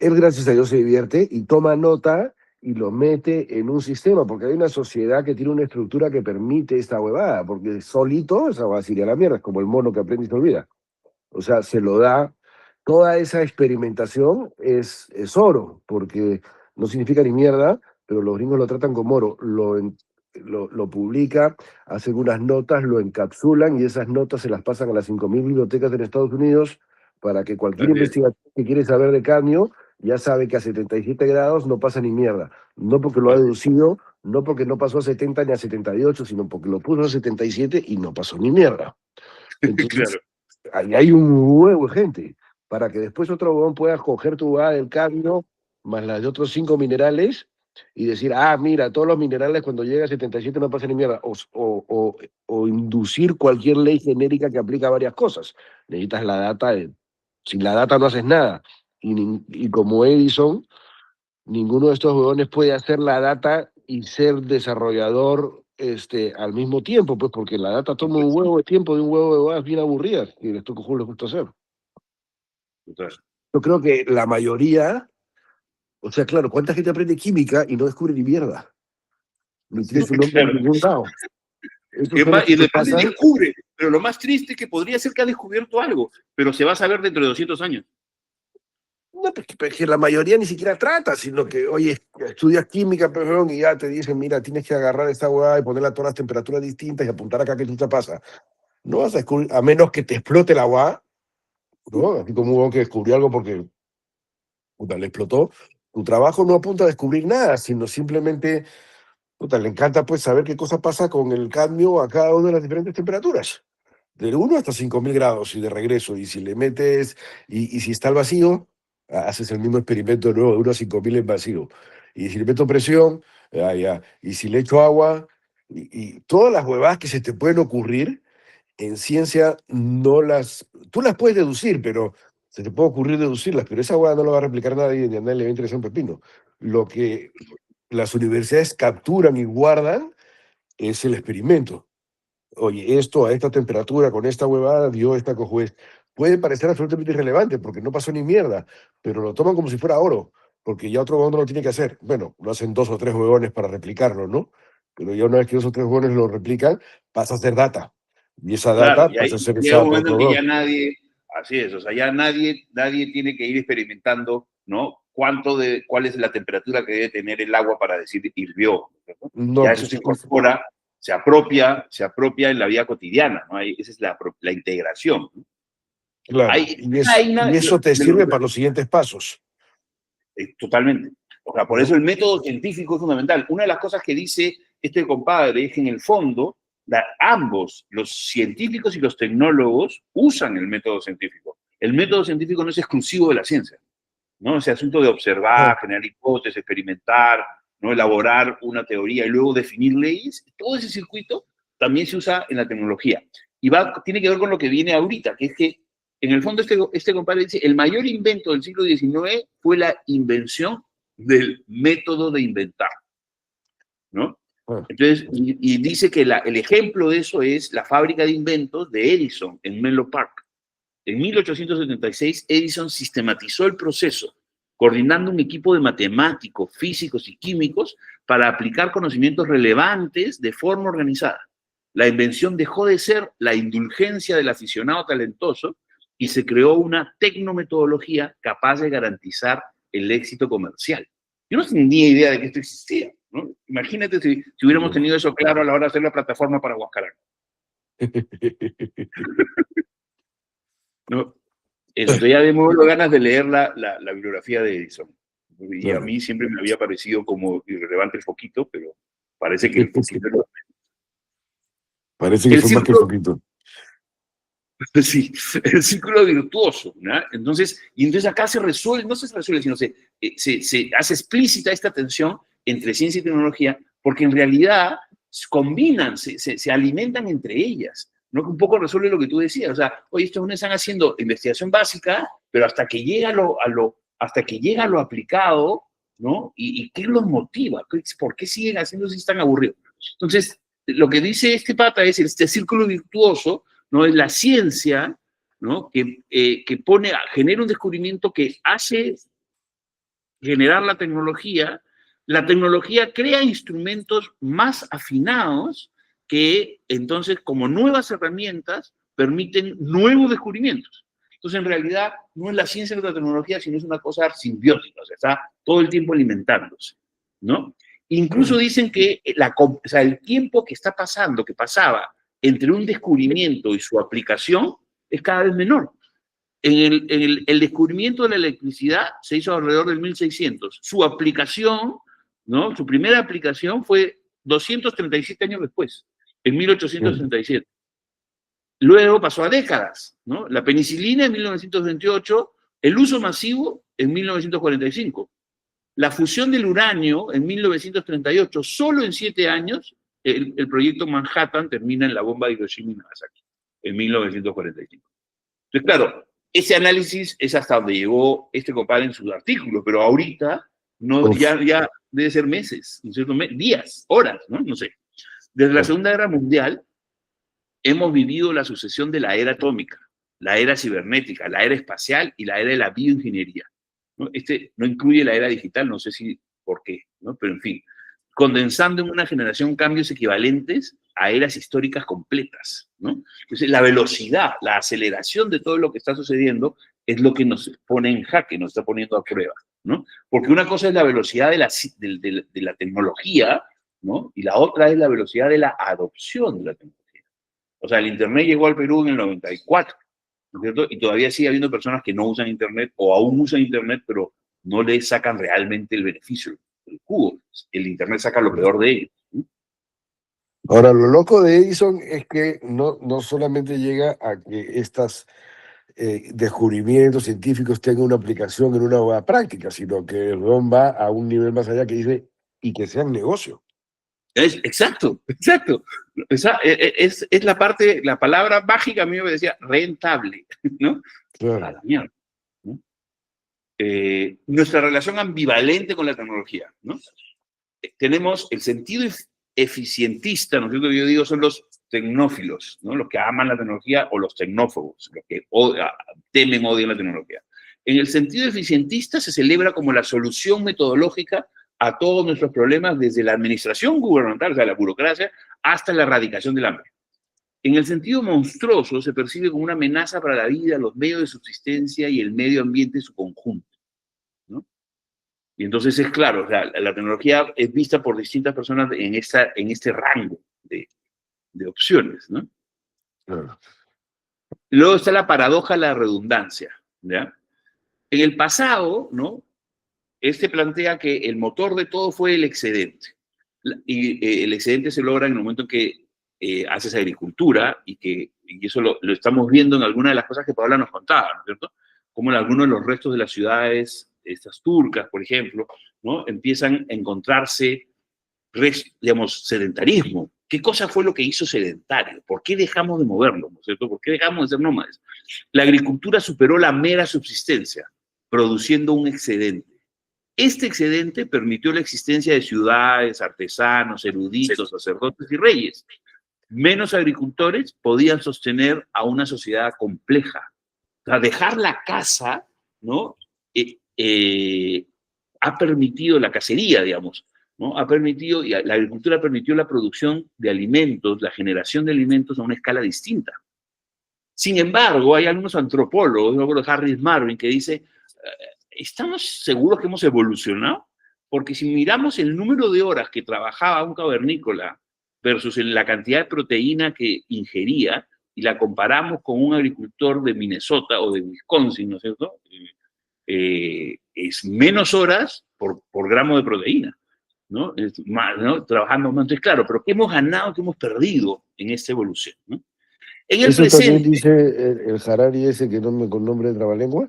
Él, gracias a Dios, se divierte y toma nota y lo mete en un sistema, porque hay una sociedad que tiene una estructura que permite esta huevada, porque solito esa va a ir a la mierda, es como el mono que aprende y se olvida. O sea, se lo da, toda esa experimentación es oro, porque no significa ni mierda, pero los gringos lo tratan como oro, lo publica, hacen unas notas, lo encapsulan y esas notas se las pasan a las 5000 bibliotecas en Estados Unidos para que cualquier investigador que quiere saber de cadmio ya sabe que a 77 grados no pasa ni mierda. No porque lo ha deducido, no porque no pasó a 70 ni a 78, sino porque lo puso a 77 y no pasó ni mierda. Entonces, ahí hay un huevo de gente, para que después otro huevón pueda coger tu huevada del cadmio más las de otros 5 minerales y decir, mira, todos los minerales cuando llega a 77 no pasan ni mierda, o inducir cualquier ley genérica que aplica a varias cosas. Necesitas la data, sin la data no haces nada, y como Edison, ninguno de estos huevones puede hacer la data y ser desarrollador al mismo tiempo, pues porque la data toma un huevo de tiempo de un huevo de huevas bien aburridas, y esto que Julio les gusta hacer. Yo creo que la mayoría, o sea, claro, ¿cuánta gente aprende química y no descubre ni mierda? Ni tiene su nombre en ningún lado. Y después descubre, pero lo más triste es que podría ser que ha descubierto algo, pero se va a saber dentro de 200 años. No, porque la mayoría ni siquiera trata, sino que, oye, estudias química, perdón, y ya te dicen, mira, tienes que agarrar esta hueá y ponerla a todas las temperaturas distintas y apuntar acá qué te pasa. No vas a descubrir, a menos que te explote la hueá, ¿no? Así como hubo que descubrió algo porque puta, le explotó. Tu trabajo no apunta a descubrir nada, sino simplemente, puta, le encanta pues saber qué cosa pasa con el cadmio a cada una de las diferentes temperaturas. de 1 hasta 5.000 grados y de regreso. Y si le metes, y si está al vacío, haces el mismo experimento de nuevo, de 1 a 5.000 en vacío. Y si le meto presión, ya. Y si le echo agua, y todas las huevadas que se te pueden ocurrir, en ciencia tú las puedes deducir, pero se te puede ocurrir deducirlas, pero esa hueá no lo va a replicar nadie, ni a nadie le va a interesar un pepino. Lo que las universidades capturan y guardan es el experimento. Oye, esto a esta temperatura, con esta huevada, dio esta cojuez. Puede parecer absolutamente irrelevante porque no pasó ni mierda, pero lo toman como si fuera oro, porque ya otro huevón no lo tiene que hacer. Bueno, lo hacen 2 o 3 huevones para replicarlo, ¿no? Pero ya una vez que 2 o 3 huevones lo replican, pasa a ser data. Y esa Claro, data y ahí pasa a ser llega un usada por momento otro en que huevón. ya nadie, así es, o sea, ya nadie tiene que ir experimentando, ¿no? Cuál es la temperatura que debe tener el agua para decir hirvió, ¿no? No, Ya eso pues, se incorpora, se apropia en la vida cotidiana, ¿no? Esa es la integración, ¿no? claro. Hay, Y eso te sirve para los siguientes pasos. totalmente. O sea, por ¿No? eso el método científico es fundamental. Una de las cosas que dice este compadre es que en el fondo ambos, los científicos y los tecnólogos, usan el método científico. El método científico no es exclusivo de la ciencia, ¿no? Ese asunto de observar, Ajá. generar hipótesis, experimentar, ¿no? Elaborar una teoría y luego definir leyes, todo ese circuito también se usa en la tecnología. Y tiene que ver con lo que viene ahorita, que es que en el fondo este compadre dice, el mayor invento del siglo XIX fue la invención del método de inventar, ¿no? Ah, Entonces, y dice que el ejemplo de eso es la fábrica de inventos de Edison en Menlo Park. En 1876, Edison sistematizó el proceso, coordinando un equipo de matemáticos, físicos y químicos para aplicar conocimientos relevantes de forma organizada. La invención dejó de ser la indulgencia del aficionado talentoso y se creó una tecnometodología capaz de garantizar el éxito comercial. Yo no tenía idea de que esto existía, ¿no? Imagínate si hubiéramos no. tenido eso claro a la hora de hacer la plataforma para Huascarán, ¿no? Entonces ya me muero ganas de leer la bibliografía de Edison. Y a Claro. mí siempre me había parecido como irrelevante el foquito, pero parece que el foquito es Parece que el fue más que el círculo, foquito. sí, el círculo virtuoso, ¿no? Entonces acá se resuelve, no se resuelve, sino se hace explícita esta tensión entre ciencia y tecnología, porque en realidad combinan, se alimentan entre ellas, ¿no? Que un poco resuelve lo que tú decías, o sea, oye, estos están haciendo investigación básica, pero hasta que llega hasta que llega a lo aplicado, ¿no? ¿Y qué los motiva? ¿Por qué siguen haciendo si están aburridos? Entonces, lo que dice este pata es este círculo virtuoso, ¿no? Es la ciencia, ¿no? Que genera un descubrimiento que hace generar la tecnología crea instrumentos más afinados que entonces como nuevas herramientas permiten nuevos descubrimientos. Entonces en realidad no es la ciencia ni la tecnología, sino es una cosa simbiótica, o sea, está todo el tiempo alimentándose, ¿no? Incluso dicen que o sea, el tiempo que está pasando, que pasaba entre un descubrimiento y su aplicación es cada vez menor. El descubrimiento de la electricidad se hizo alrededor del 1600. Su aplicación, ¿no? Su primera aplicación fue 237 años después, en 1837. Luego pasó a décadas, ¿no? La penicilina en 1928, el uso masivo en 1945. La fusión del uranio en 1938, solo en 7 años, el proyecto Manhattan termina en la bomba de Hiroshima y Nagasaki, en 1945. Entonces, claro, ese análisis es hasta donde llegó este compadre en sus artículos, pero ahorita no, Uf, ya debe ser meses, ¿no es cierto? Días, horas, ¿no? No sé. Desde la claro. Segunda Guerra Mundial hemos vivido la sucesión de la era atómica, la era cibernética, la era espacial y la era de la bioingeniería, ¿no? Este no incluye la era digital, no sé si por qué, ¿no? Pero en fin, condensando en una generación cambios equivalentes a eras históricas completas, ¿no? Entonces, la velocidad, la aceleración de todo lo que está sucediendo es lo que nos pone en jaque, nos está poniendo a prueba, ¿no? Porque una cosa es la velocidad de la tecnología, ¿no? Y la otra es la velocidad de la adopción de la tecnología. O sea, el Internet llegó al Perú en el 94, ¿no es cierto? Y todavía sigue habiendo personas que no usan Internet o aún usan Internet, pero no le sacan realmente el beneficio, el jugo. El Internet saca lo peor de ellos, ¿no? Ahora, lo loco de Edison es que no solamente llega a que estos descubrimientos científicos tengan una aplicación en una buena práctica, sino que el Ron va a un nivel más allá que dice, y que sean negocio. Exacto, exacto. Es la parte, la palabra mágica a mí me decía rentable, ¿no? Claro. A la mierda, ¿no? Nuestra relación ambivalente con la tecnología, ¿no? Tenemos el sentido eficientista, ¿no es cierto? Yo digo son los tecnófilos, ¿no? Los que aman la tecnología o los tecnófobos, los que temen, odian la tecnología. En el sentido eficientista se celebra como la solución metodológica a todos nuestros problemas, desde la administración gubernamental, o sea, la burocracia, hasta la erradicación del hambre. En el sentido monstruoso se percibe como una amenaza para la vida, los medios de subsistencia y el medio ambiente en su conjunto, ¿no? Y entonces es claro, o sea, la tecnología es vista por distintas personas en este rango de opciones, ¿no? Claro. Luego está la paradoja de la redundancia, ¿ya? En el pasado, ¿no? Este plantea que el motor de todo fue el excedente. Y el excedente se logra en el momento en que haces agricultura y eso lo estamos viendo en algunas de las cosas que Paola nos contaba, ¿no es cierto? Como en algunos de los restos de las ciudades, estas turcas, por ejemplo, ¿no? Empiezan a encontrarse, digamos, sedentarismo. ¿Qué cosa fue lo que hizo sedentario? ¿Por qué dejamos de movernos, ¿no es cierto? ¿Por qué dejamos de ser nómades? La agricultura superó la mera subsistencia, produciendo un excedente. Este excedente permitió la existencia de ciudades, artesanos, eruditos, sacerdotes y reyes. Menos agricultores podían sostener a una sociedad compleja. O sea, dejar la casa, ¿no? Ha permitido la cacería, digamos, ¿no? Ha permitido, y la agricultura permitió la producción de alimentos, la generación de alimentos a una escala distinta. Sin embargo, hay algunos antropólogos, yo creo Harris Marvin, que dice, ¿estamos seguros que hemos evolucionado? Porque si miramos el número de horas que trabajaba un cavernícola versus la cantidad de proteína que ingería, y la comparamos con un agricultor de Minnesota o de Wisconsin, ¿no es cierto? Es menos horas por gramo de proteína, ¿no? Es más, ¿no? Trabajando más. Entonces, claro, pero ¿qué hemos ganado, qué hemos perdido en esta evolución, ¿no? En el Eso también presente, dice el Harari ese que con nombre de trabalengua,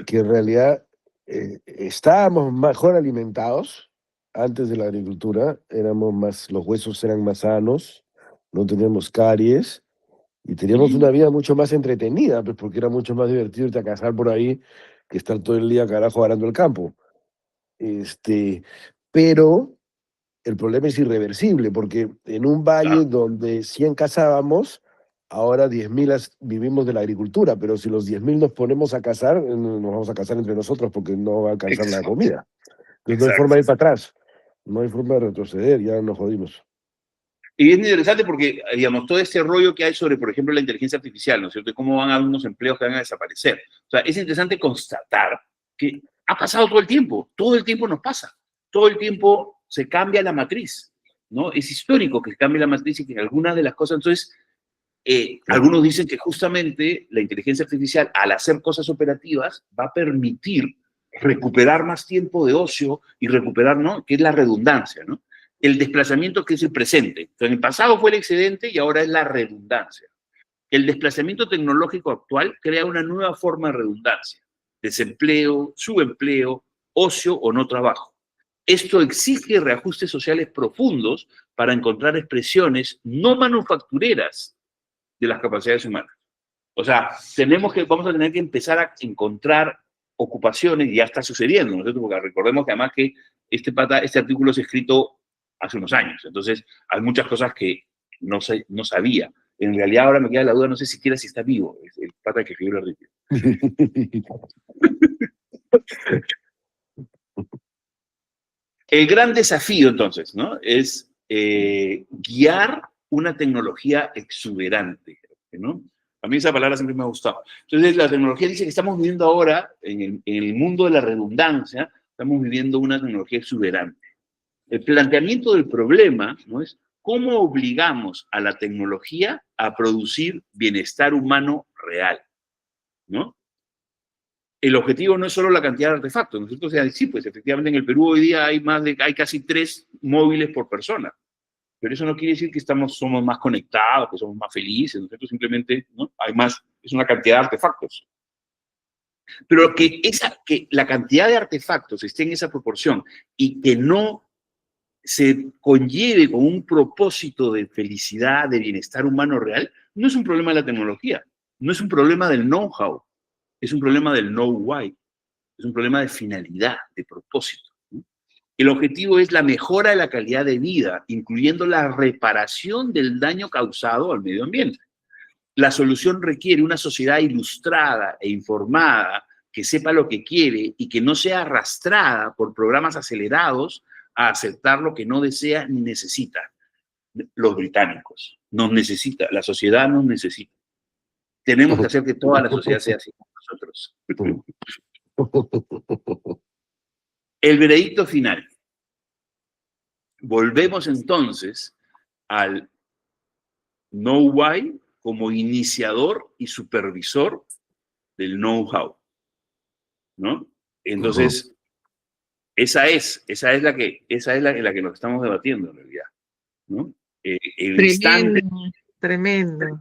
que en realidad estábamos mejor alimentados antes de la agricultura, los huesos eran más sanos, no teníamos caries y teníamos una vida mucho más entretenida, pues porque era mucho más divertido irte a cazar por ahí que estar todo el día, carajo, arando el campo. Pero el problema es irreversible, porque en un valle donde 100 cazábamos, ahora 10.000 vivimos de la agricultura, pero si los 10.000 nos ponemos a cazar, nos vamos a cazar entre nosotros porque no va a alcanzar la comida. Entonces no hay forma de ir para atrás, no hay forma de retroceder, ya nos jodimos. Y es interesante porque, digamos, todo este rollo que hay sobre, por ejemplo, la inteligencia artificial, ¿no es cierto? Y cómo van a haber unos empleos que van a desaparecer. O sea, es interesante constatar que ha pasado todo el tiempo nos pasa. Todo el tiempo se cambia la matriz, ¿no? Es histórico que cambie la matriz y que algunas de las cosas, entonces, algunos dicen que justamente la inteligencia artificial, al hacer cosas operativas, va a permitir recuperar más tiempo de ocio y recuperar, ¿no? Que es la redundancia, ¿no? El desplazamiento que es el presente. Entonces, en el pasado fue el excedente y ahora es la redundancia. El desplazamiento tecnológico actual crea una nueva forma de redundancia: desempleo, subempleo, ocio o no trabajo. Esto exige reajustes sociales profundos para encontrar expresiones no manufactureras de las capacidades humanas. O sea, vamos a tener que empezar a encontrar ocupaciones, y ya está sucediendo, ¿no es cierto? Porque recordemos que además que este artículo es escrito hace unos años, entonces hay muchas cosas que no sabía. En realidad ahora me queda la duda, no sé siquiera si está vivo, es el pata que escribió el artículo. El gran desafío, entonces, ¿no? Es guiar una tecnología exuberante, ¿no? A mí esa palabra siempre me ha gustado. Entonces, la tecnología dice que estamos viviendo ahora, en el mundo de la redundancia, estamos viviendo una tecnología exuberante. El planteamiento del problema, ¿no? Es cómo obligamos a la tecnología a producir bienestar humano real, ¿no? el objetivo no es solo la cantidad de artefactos, ¿no es cierto? O sea, sí, pues efectivamente en el Perú hoy día hay casi 3 móviles por persona, pero eso no quiere decir que somos más conectados, que somos más felices, ¿no es cierto? Simplemente, ¿no? Es una cantidad de artefactos. Pero que la cantidad de artefactos esté en esa proporción y que no se conlleve con un propósito de felicidad, de bienestar humano real, no es un problema de la tecnología, no es un problema del know-how, es un problema del know-why, es un problema de finalidad, de propósito, ¿no? El objetivo es la mejora de la calidad de vida, incluyendo la reparación del daño causado al medio ambiente. La solución requiere una sociedad ilustrada e informada que sepa lo que quiere y que no sea arrastrada por programas acelerados a aceptar lo que no desea ni necesita. Los británicos nos necesita, la sociedad nos necesita. Tenemos que hacer que toda la sociedad sea así como nosotros. El veredicto final. Volvemos entonces al know-why como iniciador y supervisor del know-how, ¿no? Entonces, esa es la en la que nos estamos debatiendo en realidad, ¿no? El instante, Tremendo.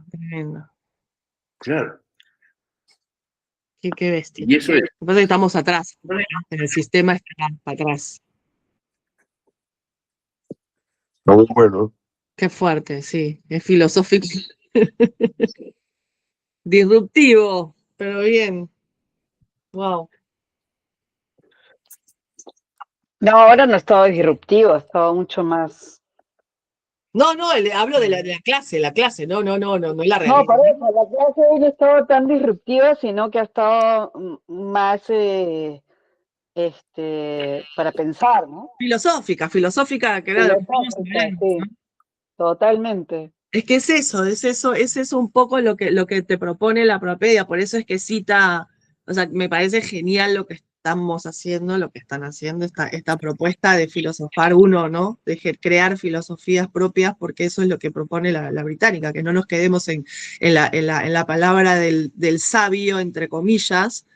claro. Qué bestia. Y eso es. Lo que pasa es que estamos atrás, ¿no? En el sistema está para atrás. Muy bueno. Qué fuerte, sí. Es filosófico. Disruptivo, pero bien. Wow. No, ahora no estaba disruptivo, estaba mucho más. No, hablo de la clase, la realidad. No, por eso, la clase hoy no estaba tan disruptiva, sino que ha estado más para pensar, ¿no? Filosófica, que era lo que estábamos hablando, Sí, ¿no? totalmente. Es que es eso un poco lo que te propone la Propedia, por eso es que cita, o sea, me parece genial lo que estamos haciendo, lo que están haciendo, esta propuesta de filosofar uno, ¿no? De crear filosofías propias, porque eso es lo que propone la británica, que no nos quedemos en la palabra del sabio, entre comillas,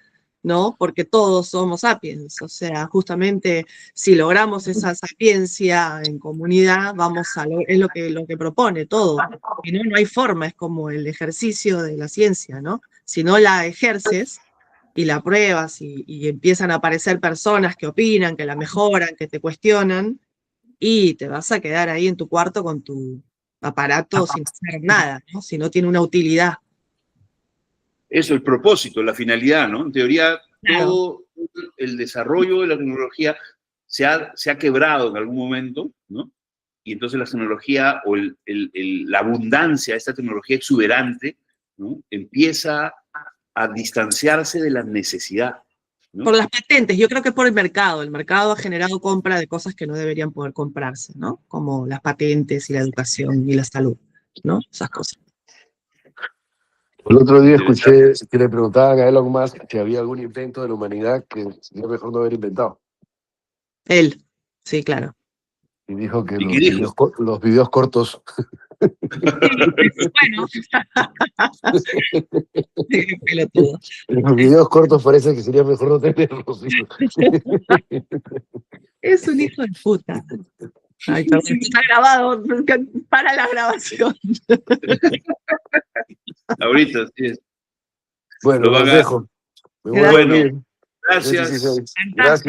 ¿no? Porque todos somos sapiens, o sea, justamente si logramos esa sapiencia en comunidad, es lo que propone todo. Y no hay forma, es como el ejercicio de la ciencia, ¿no? Si no la ejerces y la pruebas y empiezan a aparecer personas que opinan, que la mejoran, que te cuestionan, y te vas a quedar ahí en tu cuarto con tu aparato sin hacer nada, ¿no? Si no tiene una utilidad. Eso, el propósito, la finalidad, ¿no? En teoría, Claro. todo el desarrollo de la tecnología se ha quebrado en algún momento, ¿no? Y entonces la tecnología o la abundancia de esta tecnología exuberante, ¿no? Empieza a distanciarse de la necesidad, ¿no? Por las patentes, yo creo que por el mercado. El mercado ha generado compra de cosas que no deberían poder comprarse, ¿no? Como las patentes y la educación y la salud, ¿no? Esas cosas. El otro día escuché que le preguntaban a Elon Musk si había algún invento de la humanidad que sería mejor no haber inventado. Él, sí, claro. Y dijo que ¿Y qué dijo? los videos cortos. Bueno. Pelotudo. Los videos cortos parece que sería mejor no tenerlos. Es un hijo de puta. Ay, perdón, está grabado. Para la grabación. Ahorita, sí es. Bueno, Lo los haga. dejo. Me voy a Bueno, dormir. gracias. Gracias.